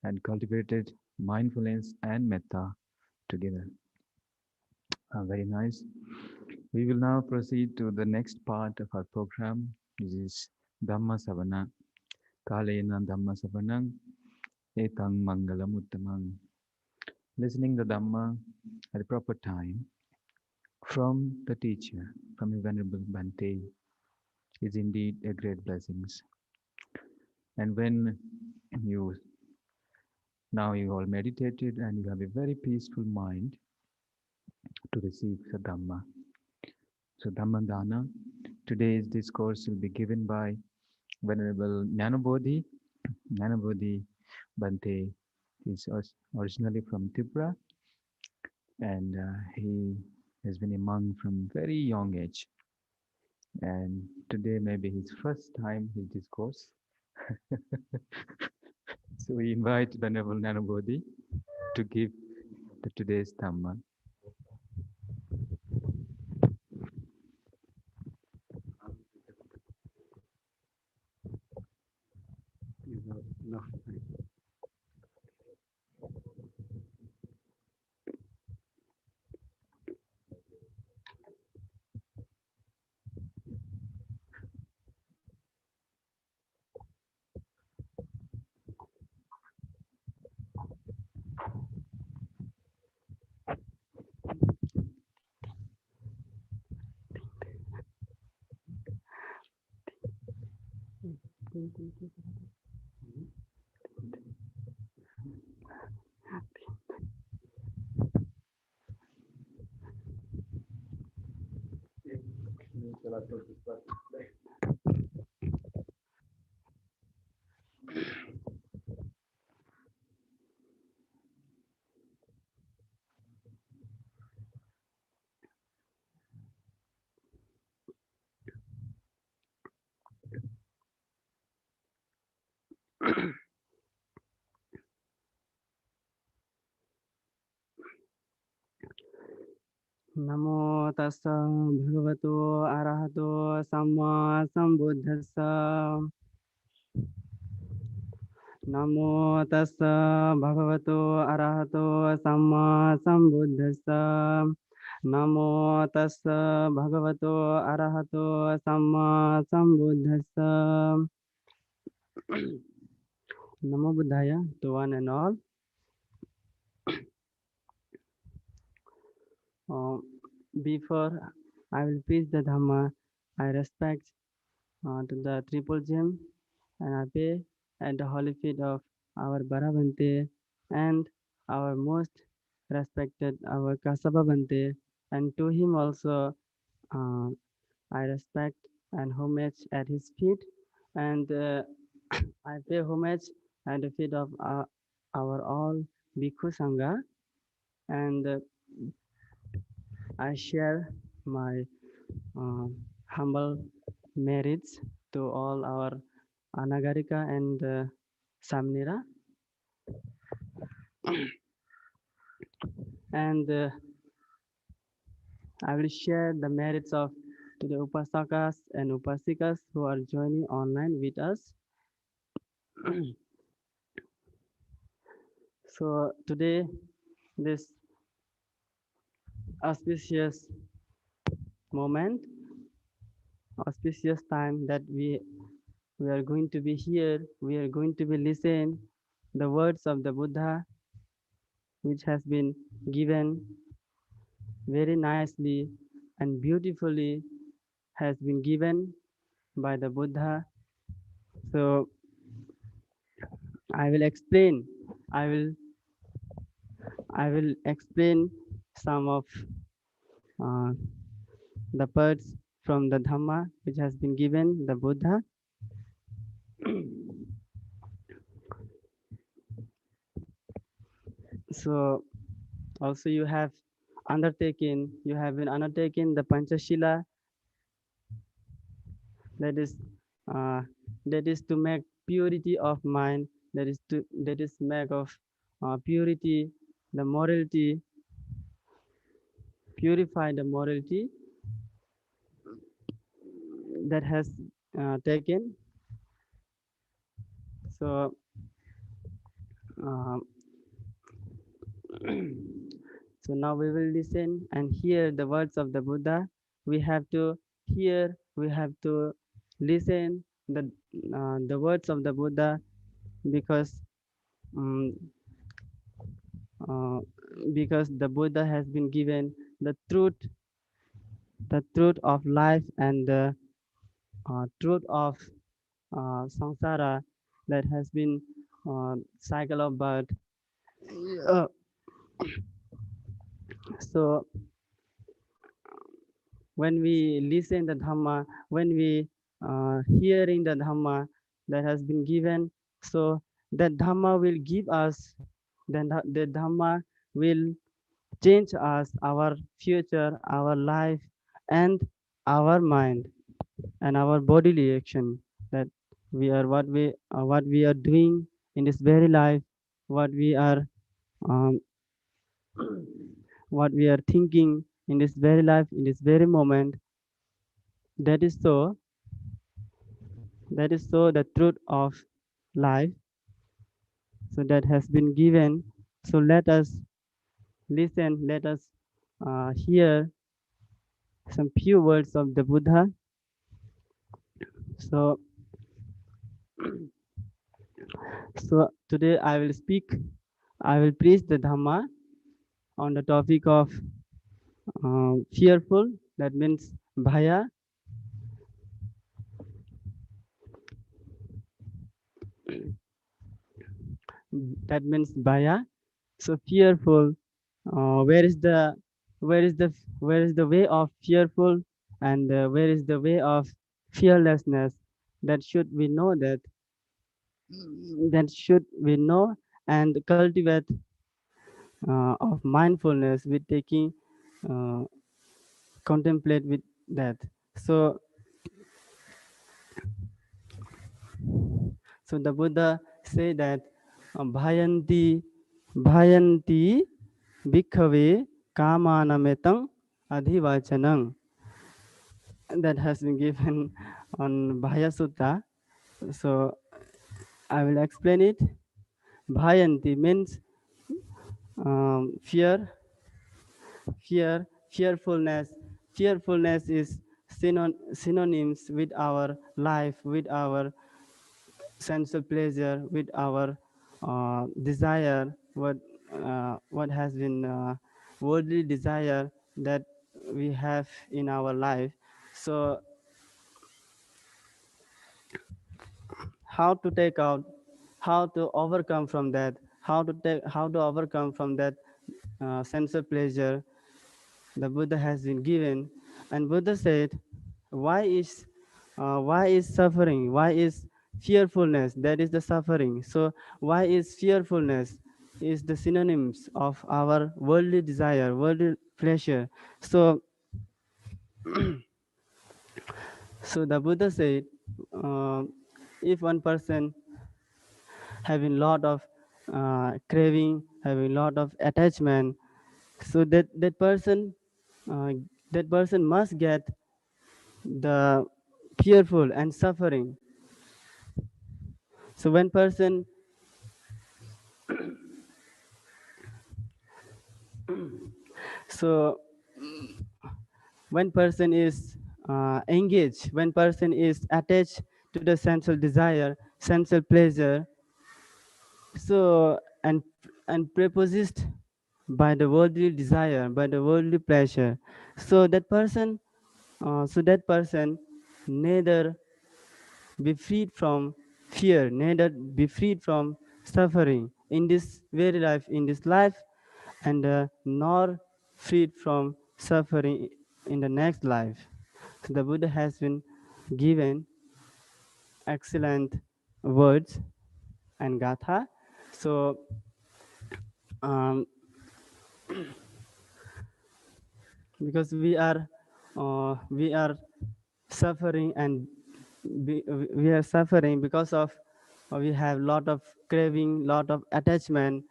and cultivated mindfulness and metta together. Very nice. We will now proceed to the next part of our program, which is Dhamma Savana. Kalena Dhamma Savanang. etang mangalam uttamang. Listening the Dhamma at the proper time from the teacher, from the Venerable Bhante, is indeed a great blessing. And when you now you all meditated and you have a very peaceful mind to receive the Dhamma. So Dhammadana, today's discourse will be given by Venerable Jnanabodhi. Jnanabodhi Bhante is originally from Tripura, and he has been a monk from very young age. And today may be his first time his discourse. So we invite Venerable Jnanabodhi to give the today's Dhamma. नमो तस्स भगवतो अरहतो सम्मा सम्बुद्धस्स नमो तस्स भगवतो अरहतो सम्मा सम्बुद्धस्स नमो तस्स भगवतो अरहतो सम्मा सम्बुद्धस्स नमो बुद्धाय to one and all. Before I will preach the Dhamma, I respect to the Triple Gem and I pay at the holy feet of our Bharabante and our most respected our Kasaba Bante, and to him also uh, I respect and homage at his feet, and I pay homage at the feet of our all Bhikkhu Sangha, and I share my humble merits to all our Anagarika and Samnira, and I will share the merits of to the Upasakas and Upasikas who are joining online with us. So today, this auspicious moment, auspicious time that we are going to be here, we are going to be listening the words of the Buddha, which has been given very nicely and beautifully has been given by the Buddha. So I will explain. I will explain some of uh, the parts from the Dhamma which has been given the Buddha. So also you have been undertaken the Panchashila, that is uh, to make purity of mind, that is make of purity, the morality, purify the morality that has taken. So uh, so now we will listen and hear the words of the Buddha. We have to hear, we have to listen the words of the Buddha, because um, uh, because the Buddha has been given the truth of life and the truth of samsara, that has been cycle of birth. Uh, so when we listen the Dhamma, when we hearing the Dhamma that has been given, so that Dhamma will give us, then the Dhamma will change us, our future, our life, and our mind and our bodily action. That we are what we are doing in this very life, what we are um, what we are thinking in this very life, in this very moment. That is so that is so the truth of life, so that has been given. So let us listen, let us hear some few words of the Buddha. So today I will preach the Dhamma on the topic of fearful, that means bhaya. That means bhaya. So fearful, where is the where is the where is the way of fearful, and where is the way of fearlessness? That should we know, that should we know and cultivate of mindfulness with taking uh, contemplate with that. So so the Buddha say that bhayanti bhayanti bhikkhave kamanametang adhivachanang, that has been given on Bhaya Sutta. So I will explain it. Bhayanti means fear, fearfulness. Fearfulness is synonyms with our life, with our sensual pleasure, with our desire, what has been worldly desire that we have in our life. So how to take out, how to overcome from that, how to overcome from that sense of pleasure the Buddha has been given. And Buddha said, why is suffering, why is fearfulness, that is the suffering. So why is fearfulness is the synonyms of our worldly desire, worldly pleasure. So the Buddha said, uh, if one person having lot of craving, having lot of attachment, so uh, that person must get the fearful and suffering. So so when person is engaged, when person is attached to the sensual desire, sensual pleasure, so and prepossessed by the worldly desire, by the worldly pleasure, so that person neither be freed from fear, neither be freed from suffering in this very life, in this life, and nor freed from suffering in the next life. So the Buddha has been given excellent words and gatha. So um, because we are suffering, and we are suffering because of we have lot of craving, lot of attachment.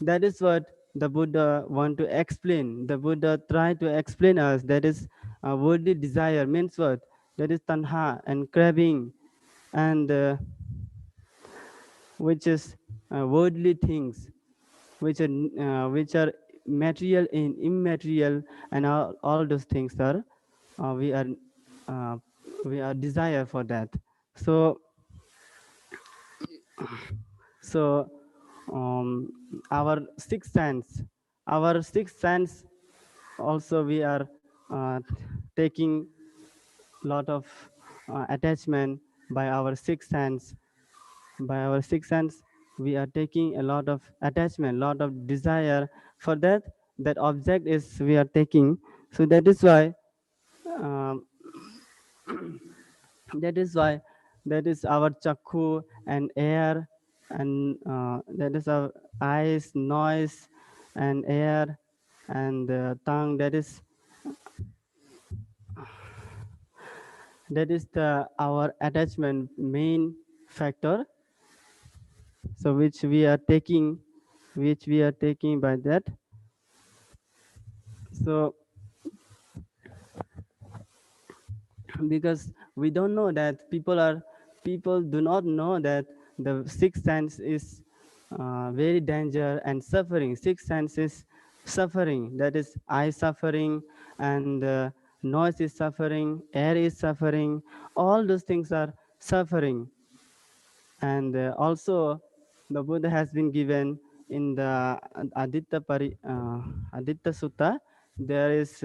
That is what the Buddha want to explain. The Buddha try to explain us, that is worldly desire means what, that is tanha and craving, and which is worldly things, which are material and immaterial, and all those things are uh, we are uh, we are desire for that. So so um, our sixth sense. Our sixth sense also we are taking lot of attachment by our sixth sense. By our sixth sense, we are taking a lot of attachment, lot of desire for that object is we are taking. So that is why um, that is why that is our chakku and air, and that is our eyes, noise, and air, and tongue. That is the our attachment main factor. So which we are taking by that. So because we don't know that people do not know that the sixth sense is very danger and suffering. Sixth sense is suffering, that is eye suffering, and noise is suffering, air is suffering, all those things are suffering. And also the Buddha has been given in the Aditya Sutta. There is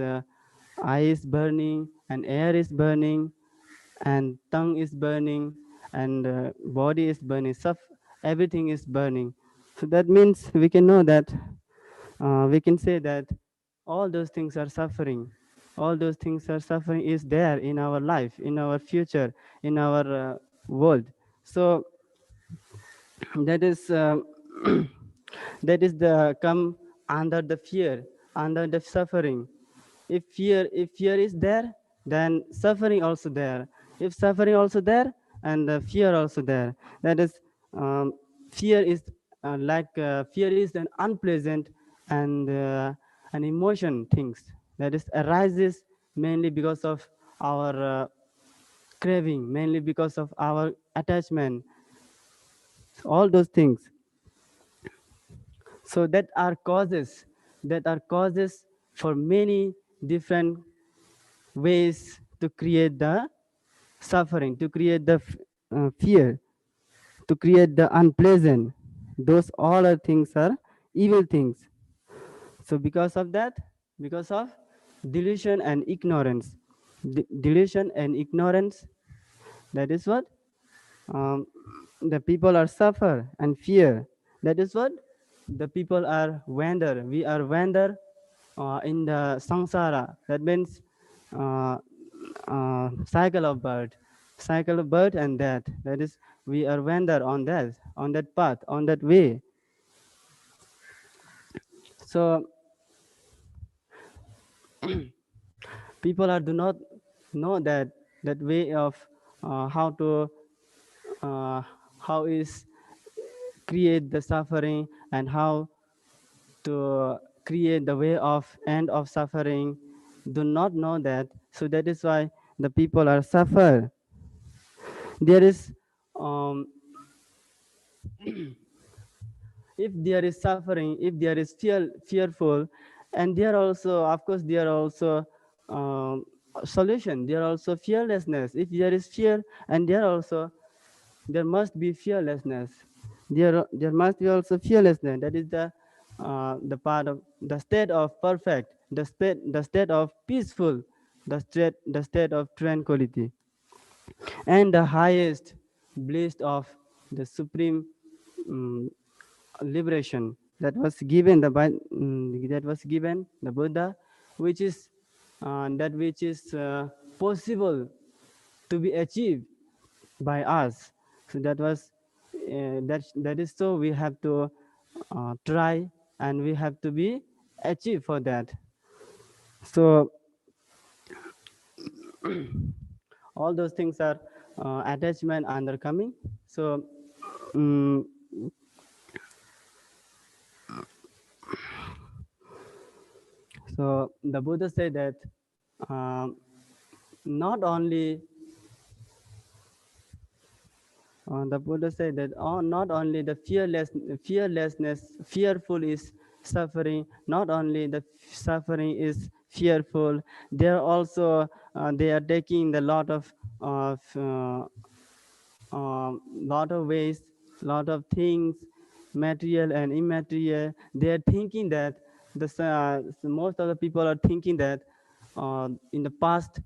eye is burning and air is burning and tongue is burning and body is burning. Everything is burning. So that means we can know that we can say that all those things are suffering. All those things are suffering is there in our life, in our future, in our world. So that is that is the come under the fear, under the suffering. If fear is there, then suffering also there. If suffering also there, and the fear also there. That is fear is fear is an unpleasant and an emotion things that is arises mainly because of our craving, mainly because of our attachment, all those things. So that are causes for many different ways to create the suffering, to create the fear, to create the unpleasant. Those all are things are evil things. So because of that, because of delusion and ignorance, delusion and ignorance, that is what um, the people are suffer and fear. That is what the people are wander. We are wander in the samsara. That means uh, cycle of birth, and death. That is, we are wander on that path, on that way. So people are do not know that way of how to uh, how is create the suffering and how to create the way of end of suffering. Do not know that. So that is why the people are suffer. There is um, if there is suffering, if there is fearful, and there also, of course, there are also solution. There are also fearlessness. If there is fear, and there must be fearlessness. There must be also fearlessness. That is the part of the state of perfect, the state of peaceful, the state of tranquility, and the highest bliss of the supreme um, liberation that was given that was given the Buddha, which is that which is possible to be achieved by us. So that is so we have to try, and we have to be achieved for that. So all those things are attachment under coming. So um, so the Buddha said that um, not only the Buddha said that not only the fearlessness, fearful is suffering. Not only the suffering is fearful, they are also they are taking the lot of ways, lot of things, material and immaterial. They are thinking that most of the people are thinking that in the past,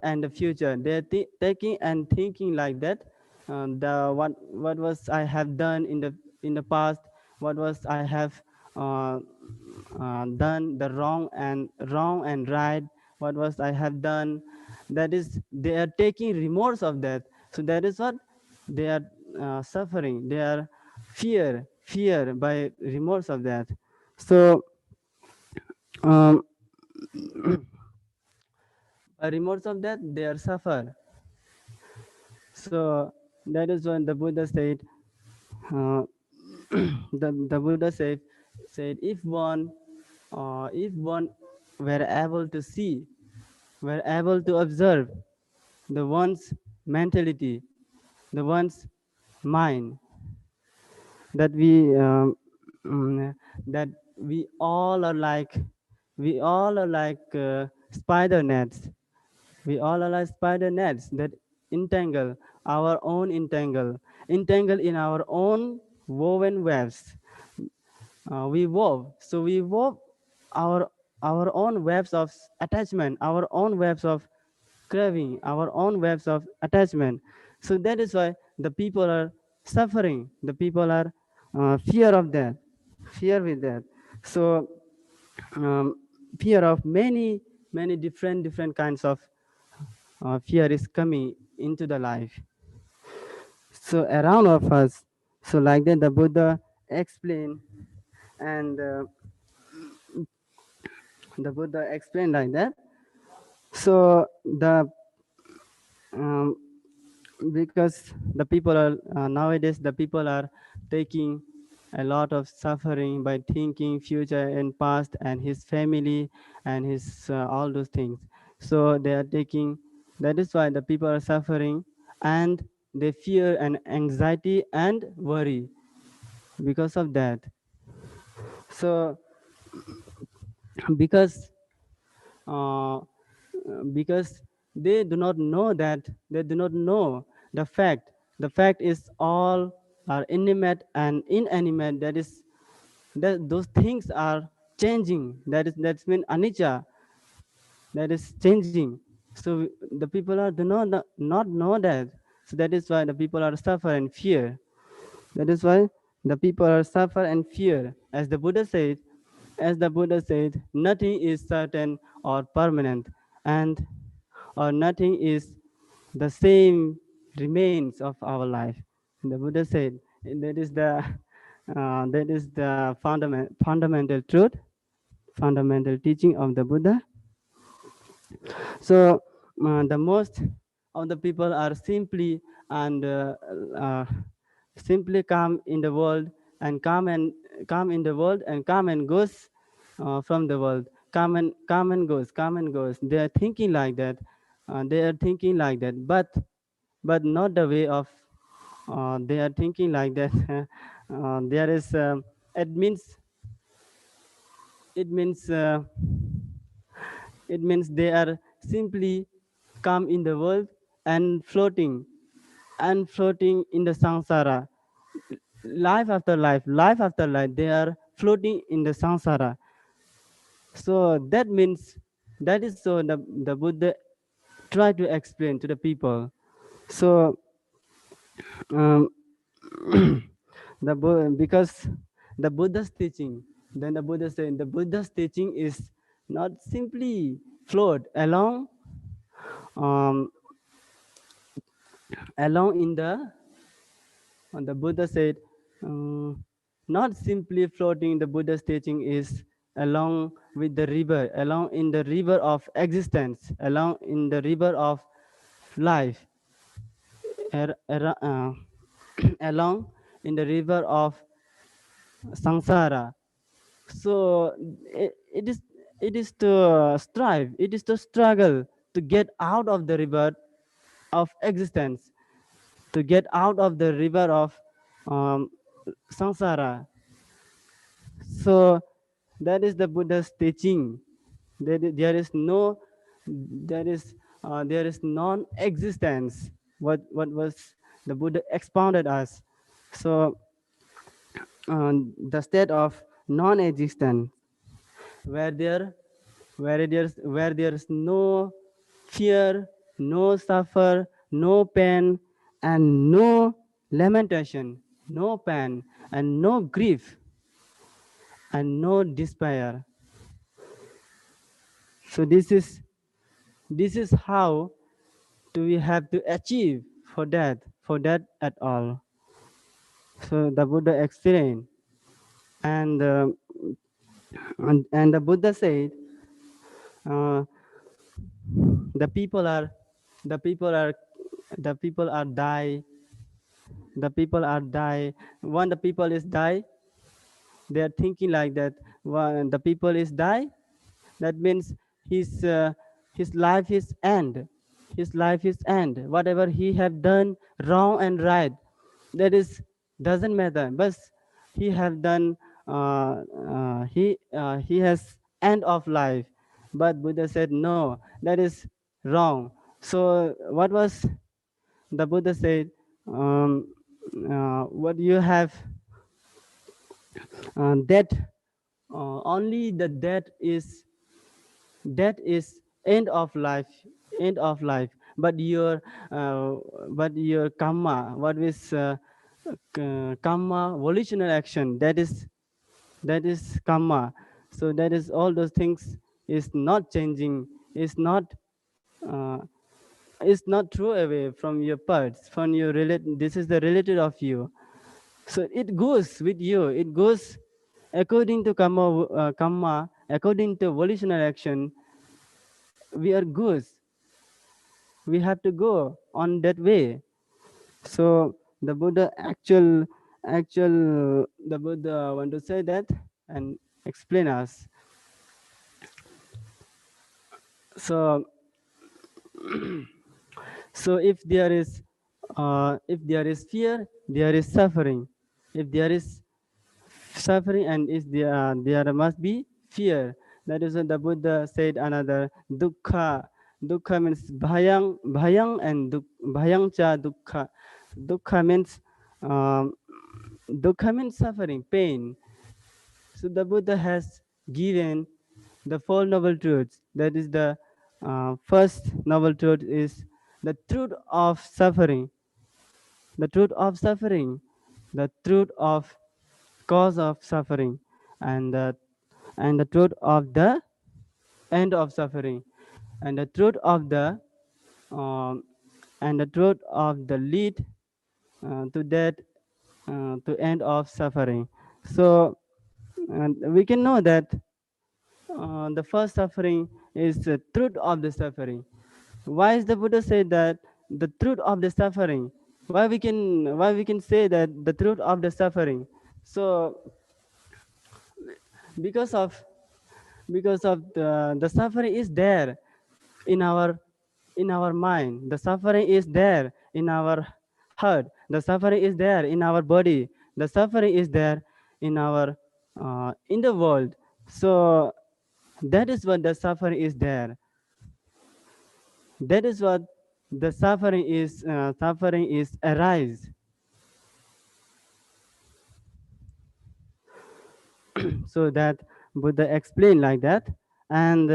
and the future, they are taking and thinking like that. The what was I have done in the past, what was I have uh, done the wrong and right, what was I have done. That is, they are taking remorse of that. So that is what they are suffering. They are fear by remorse of that. So um, by remorse of that, they are suffer. So that is when the Buddha said, uh, the Buddha said, if one were able to see, were able to observe the one's mentality, the one's mind, that mm, that we all are like spider nets. We all are like spider nets that entangle our own entangle in our own woven webs. We wove our own webs of attachment, our own webs of craving, our own webs of attachment. So that is why the people are suffering. The people are fear of that, fear with that. So um, fear of many different kinds of fear is coming into the life. So around of us. So like that, the Buddha explained, and the Buddha explained like that. So the um, because the people are nowadays the people are taking a lot of suffering by thinking future and past and his family and his all those things. So they are taking, that is why the people are suffering, and they fear and anxiety and worry because of that. So because uh, because they do not know that, they do not know the fact. The fact is all are inanimate and inanimate. That is, that those things are changing. That's mean anicca, that is changing. So the people are do not know that. So that is why the people are suffer and fear. That is why the people are suffer and fear. As the Buddha said, nothing is certain or permanent, and or nothing is the same remains of our life. The Buddha said that is the fundamental truth, fundamental teaching of the Buddha. So the most of the people are simply and uh, simply come in the world and come in the world and come and goes from the world. Come and goes. They are thinking like that. They are thinking like that, but not the way of. They are thinking like that. There is. It means. It means. It means they are simply come in the world and floating in the samsara, life after life, they are floating in the samsara. So that means, that is so the Buddha try to explain to the people. So um, because the Buddha's teaching, then the Buddha said the Buddha's teaching is not simply float um, along in the Buddha said, um, not simply floating. The Buddha's teaching is along with the river, along in the river of existence, along in the river of life, along in the river of samsara. So it is to strive, it is to struggle to get out of the river of existence, to get out of the river of um, samsara. So that is the Buddha's teaching. There is no, there is non-existence. What was the Buddha expounded us. So the state of non-existence, where there's no fear, no suffer, no pain, and no lamentation, no pain, and no grief, and no despair. So this is how do we have to achieve for that at all. So the Buddha explained, and and the Buddha said, uh, the people are the people are the people are die the people are die when the people is die, they are thinking like that. When the people is die, that means his uh, his life is end. His life is end. Whatever he have done wrong and right, that is doesn't matter, but he have done, he has end of life. But Buddha said no, that is wrong. So what was the Buddha said? um, what you have, that only the death is end of life, end of life. But uh, your karma, what is karma, volitional action, that is karma. So that is all those things is not changing, is not uh, is not throw away from your parts, from your relate. This is the related of you. So it goes with you. It goes according to karma, according to volitional action. We are goods. We have to go on that way. So the Buddha the Buddha want to say that and explain us. So so if there is fear, there is suffering. If there is suffering, and is there must be fear. That is what the Buddha said. Another dukkha. Dukkha means bhayang, and bhayang cha dukkha. Dukkha means um, dukkha means suffering, pain. So the Buddha has given the four noble truths. That is the first noble truth is the truth of suffering, the truth of suffering, the truth of cause of suffering, and the truth of the end of suffering, and the truth of the um, lead to that, to end of suffering. So we can know that the first suffering is the truth of the suffering. Why is the Buddha say that the truth of the suffering? Why we can say that the truth of the suffering? So because of the suffering is there in our mind. The suffering is there in our heart. The suffering is there in our body. The suffering is there in the world. So that is what the suffering is there. That is what the suffering is arise. So that Buddha explained like that. And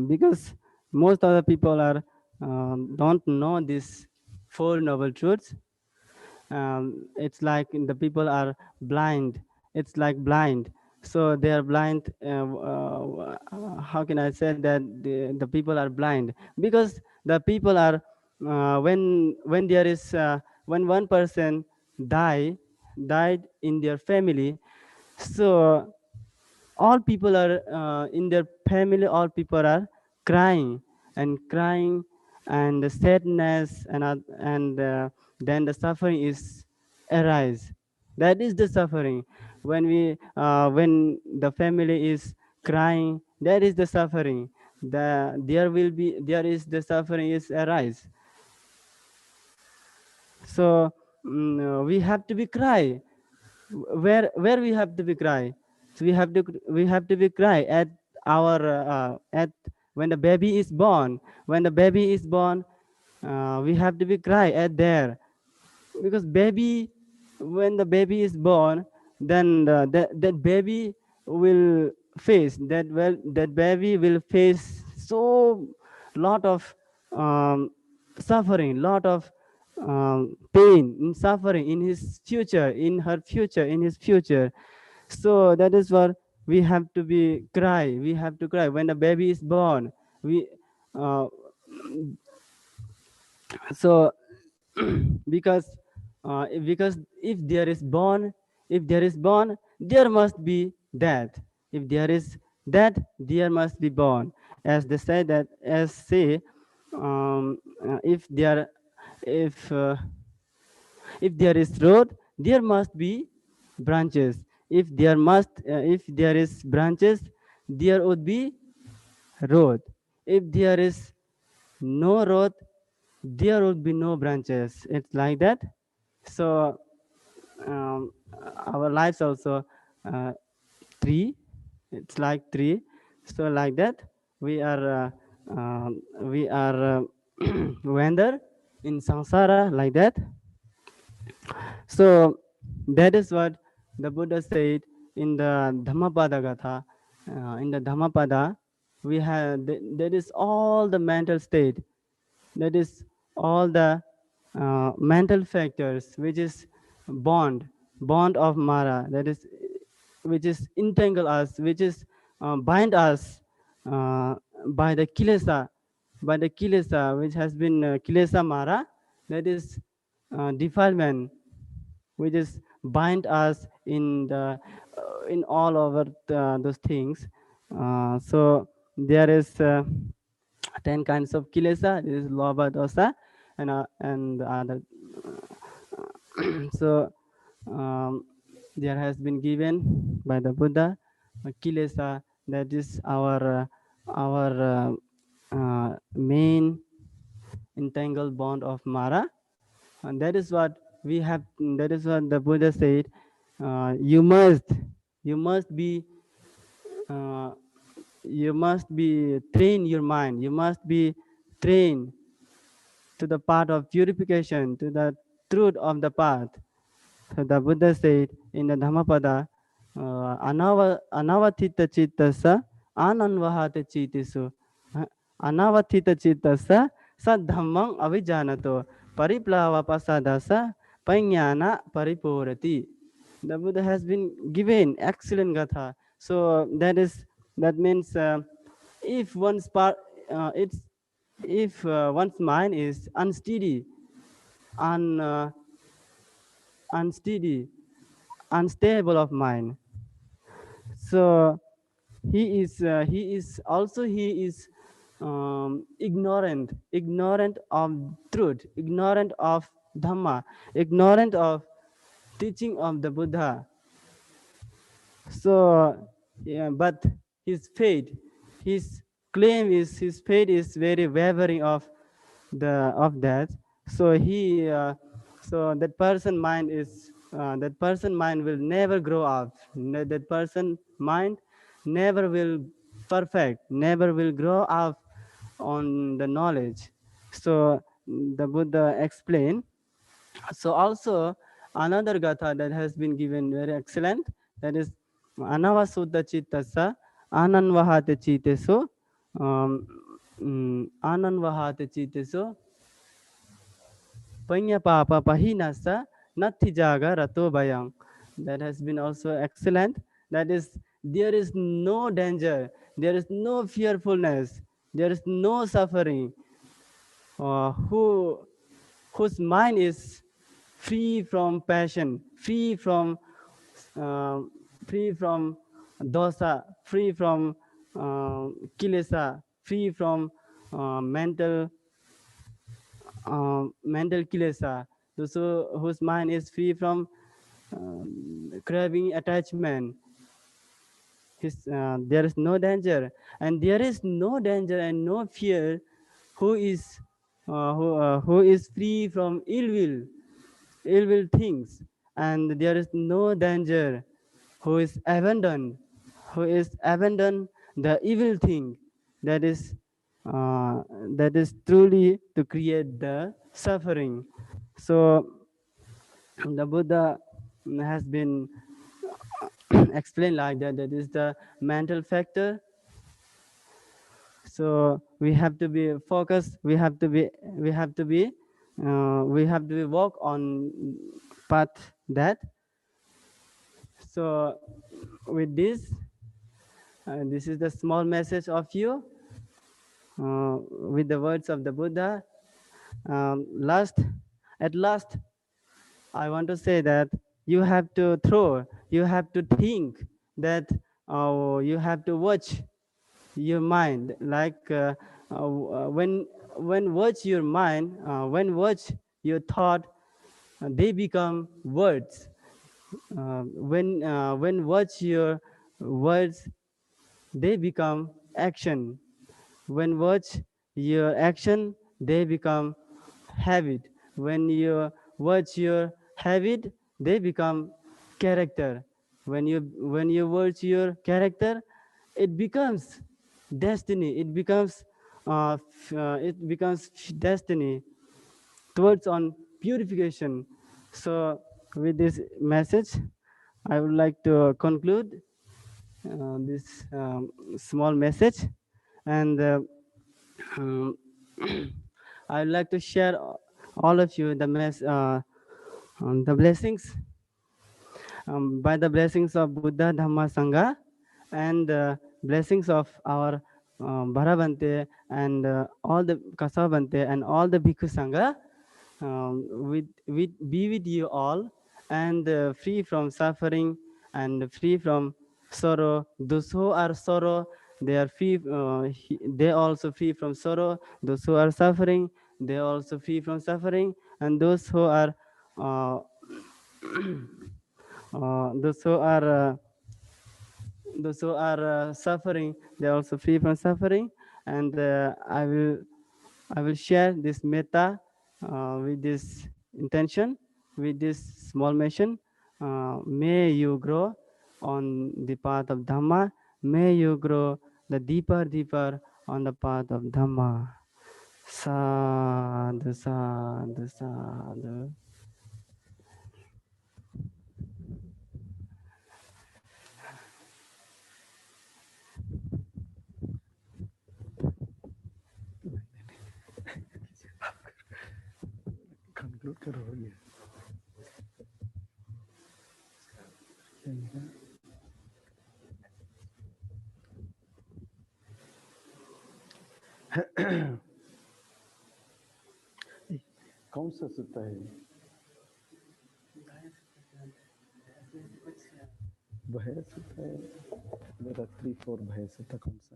because most of the people are don't know these four noble truths. It's like the people are blind. It's like blind. So they are blind. How can I say that the people are blind? Because the people are when there is when one person died in their family. So all people are in their family, all people are crying and crying, and the sadness, and then the suffering is arise. That is the suffering. When the family is crying, that is the suffering. There is the suffering is arise. So we have to be cry. Where we have to be cry? So we have to be cry at our at when the baby is born. When the baby is born, we have to be cry at there, because when the baby is born, then that baby will face that well that baby will face so lot of suffering, lot of pain and suffering in his future, in her future, in his future. So that is what we have to be cry. We have to cry when the baby is born. We uh, so because because if there is born, there must be death. If there is death, there must be born. As they say that, as say, if there if if there is road, there must be branches. If there is branches, there would be road. If there is no road, there would be no branches. It's like that. So um, our lives also uh, tree. It's like tree. So like that, we are wander in samsara like that. So that is what the Buddha said in the Dhammapada Gatha. In the Dhammapada, we have that is all the mental state. That is all the mental factors, which is bond, bond of Mara. That is which is entangle us, which is bind us uh, by the kilesa, which has been kilesa Mara. That is defilement, which is bind us in all over those things. So there is 10 kinds of kilesa. This is lobha dosa and the other. So there has been given by the Buddha kilesa, that is our main entangled bond of Mara, and that is what we have. That is what the Buddha said. You must, you must be, uh, you must be train your mind. You must be trained to the path of purification, to the truth of the path. So the Buddha said in the Dhammapada, anavatita chittasa ananvahate chitisu. Anavatita chittasa sadhammang avijanato pariplava pasadasa panyana paripurati. The Buddha has been given excellent gatha. So that means if one's part, it's if one's mind is unsteady, un, unsteady, unstable of mind. So he is ignorant of truth, ignorant of Dhamma, ignorant of teaching of the Buddha. So yeah, but his faith, his his faith is very wavering of that. So so that person mind will never grow up. That person mind never will perfect, never will grow up on the knowledge. So the Buddha explained. So also another gatha that has been given very excellent, that is anavasuddha chittasa ananvahate chiteso ananvahate chiteso panya papa pahinasa nati jaga rato bayang. That has been also excellent. That is, there is no danger, there is no fearfulness, there is no suffering, whose mind is free from passion, uh, free from dosa, free from kilesa, free from mental kilesa. Those whose mind is free from craving attachment. There is no danger, and there is no danger and no fear who is free from ill will things, and there is no danger who is abandoned the evil thing, that is uh, that is truly to create the suffering. So the Buddha has been explained like that. That is the mental factor. So we have to be focused. We have to be walk on path that. So with this, this is the small message of you with the words of the Buddha. Last, at last, I want to say that you have to think that you have to watch your mind. Like when watch your mind, when watch your thought, they become words. When watch your words, they become action. When watch your action, they become habit. When you watch your habit, they become character. When you watch your character, it becomes destiny. It becomes destiny towards on purification. So with this message, I would like to conclude this small message, and um, I would like to share all of you the blessings, by the blessings of Buddha, Dhamma, Sangha, and blessings of our Bharabante and all the Kasavante and all the Bhikkhu Sangha, be with you all, and free from suffering and free from sorrow. Those who are sorrow, they are free. They also free from sorrow. Those who are suffering, they also free from suffering. And uh, those who are suffering, they are also free from suffering. And I will share this metta with this intention, with this small mission. May you grow on the path of Dhamma. May you grow the deeper on the path of Dhamma. Sadhu, sadhu, sadhu. Conclude करो ये. कौन सा सूत्र है? भय सूत्र है. मेरा 3-4 भय सूत्र कौन सा?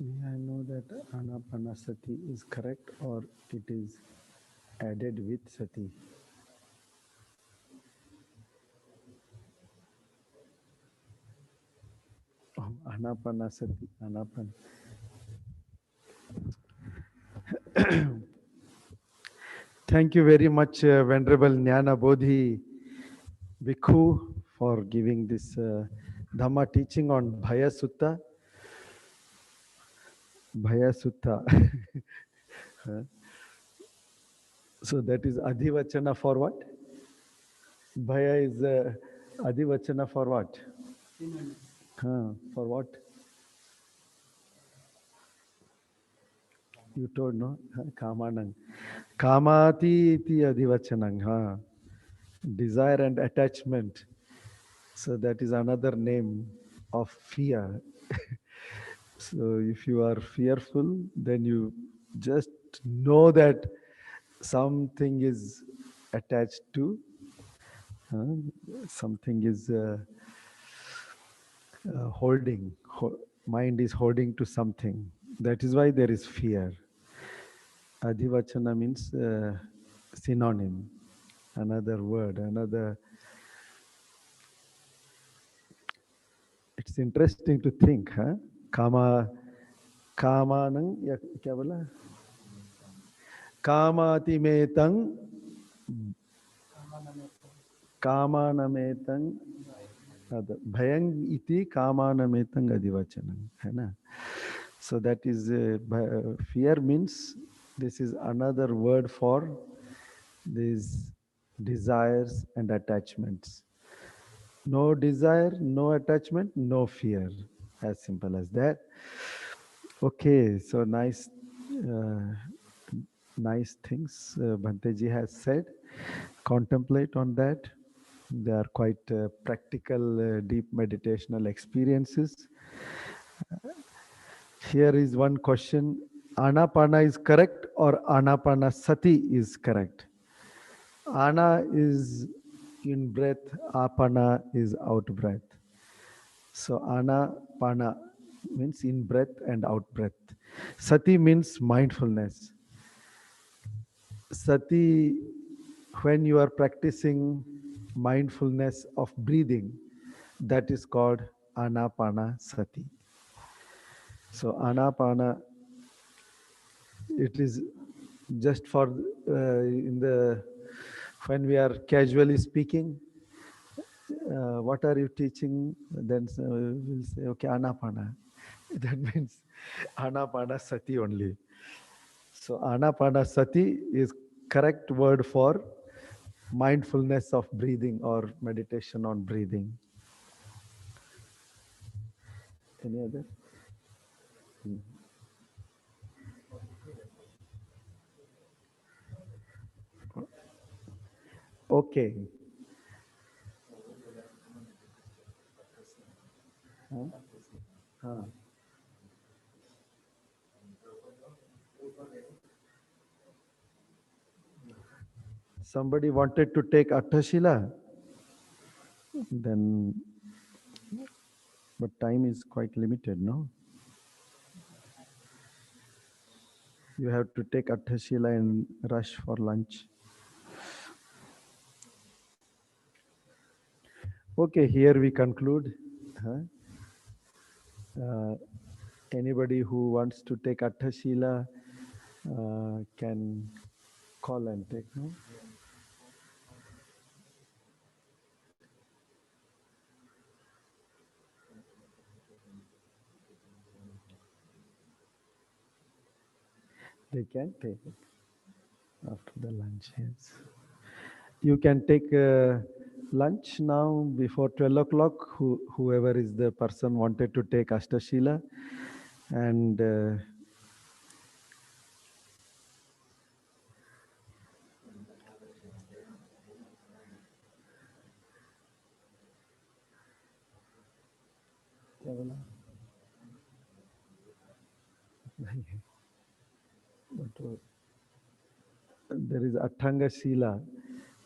May I know that anapanasati is correct or it is added with sati? Oh, anapanasati, anapan. Thank you very much, Venerable Jnana Bodhi Bhikkhu, for giving this Dhamma teaching on Bhaya Sutta. Bhaya Sutta. So that is Adhivachana for what? Bhaya is Adhivachana for what? For what? You told, no? Kamanang. Kamati iti adhivachanang. Desire and attachment. So that is another name of fear. So if you are fearful, then you just know that something is attached to, something is holding, mind is holding to something. That is why there is fear. Adhivachana means synonym, another word, another. It's interesting to think, Kama कामानं या क्या बोला? कामातिमेतं कामानमेतं भयं इति कामानमेतं अधिवचनं है ना. So that is fear means this is another word for these desires and attachments. No desire, no attachment, no fear. As simple as that. Okay, so nice things Bhanteji has said. Contemplate on that. They are quite practical, deep meditational experiences. Here is one question. Anapana is correct or Anapana Sati is correct? Ana is in breath, Apana is out breath. So Anapana means in breath and out breath. Sati means mindfulness. Sati, when you are practicing mindfulness of breathing, that is called Anapana Sati. So Anapana, it is just for when we are casually speaking, what are you teaching? Then we'll say, okay, Anapana. That means Anapana Sati only. So Anapana Sati is correct word for mindfulness of breathing or meditation on breathing. Any other? Okay. Huh? Somebody wanted to take Attashila, then, but time is quite limited, no? You have to take Attashila and rush for lunch. Okay, here we conclude. Huh? Anybody who wants to take Attashila can call and take, no? They can take it after the lunch, yes. You can take lunch now before 12 o'clock, whoever is the person wanted to take Ashtashila. And there is Atthanga Shila.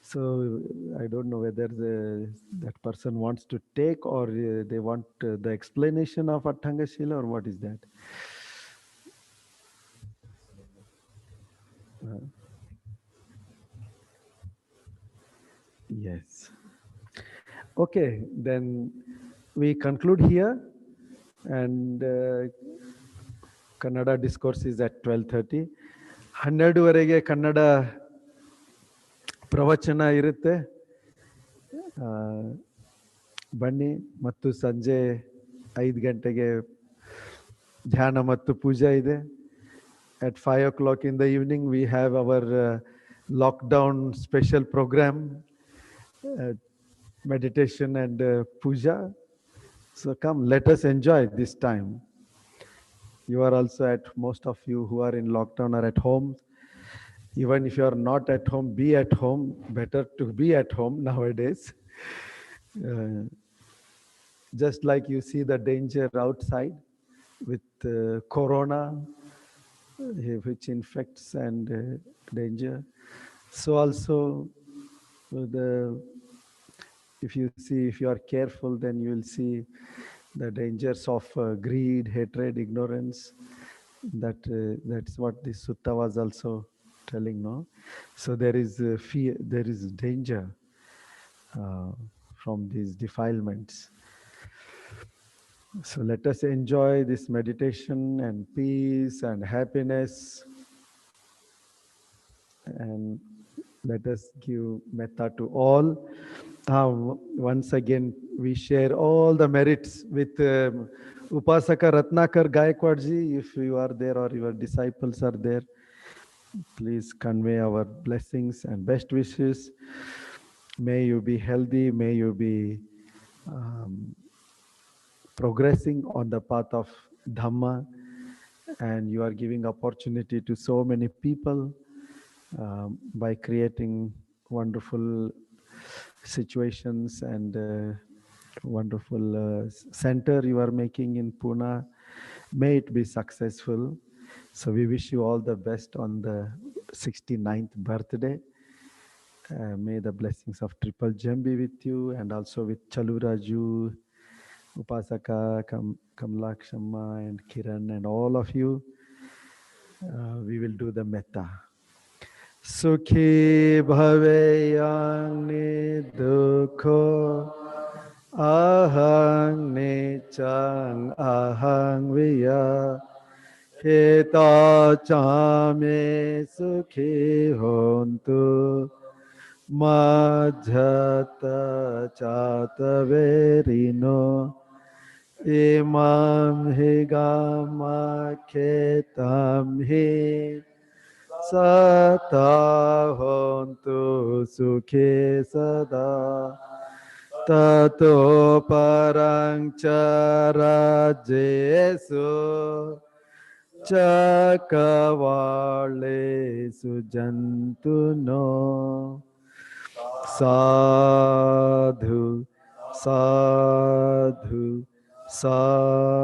So I don't know whether that person wants to take or they want the explanation of Atthanga Shila or what is that? Yes. Okay, then we conclude here and Kannada discourse is at 12:30. 12:30 Kannada ಪ್ರವಚನ ಇರುತ್ತೆ. ಬನ್ನಿ ಮತ್ತು ಸಂಜೆ 5 ಗಂಟೆಗೆ ಧ್ಯಾನ ಮತ್ತು ಪೂಜಾ ಇದೆ. At 5 o'clock in the evening, we have our lockdown special program, meditation and puja. So come, let us enjoy this time. You are also most of you who are in lockdown are at home. Even if you are not at home, be at home. Better to be at home nowadays. Just like you see the danger outside with corona, which infects and danger. So also, if you are careful, then you will see the dangers of greed, hatred, ignorance. That's what this sutta was also telling, no? So there is fear, there is danger from these defilements. So let us enjoy this meditation and peace and happiness, and let us give metta to all. Once again, we share all the merits with Upasaka Ratnakar Gaikwad ji. If you are there or your disciples are there, please convey our blessings and best wishes. May you be healthy. May you be um, progressing on the path of Dhamma, and you are giving opportunity to so many people by creating wonderful situations and wonderful center you are making in Pune. May it be successful. So we wish you all the best on the 69th birthday. May the blessings of Triple Gem be with you, and also with Chaluraju, Upasaka, Kamlakshamma, and Kiran, and all of you. We will do the metta. Sukhi bhaveyani dukho ahang nichang ahang viya hita chame sukhi hontu majhata chataverino imam higama ketam hi Sata hontu sukhe sada tato parang charajesu chakavale sujantu no sadhu sadhu sadhu.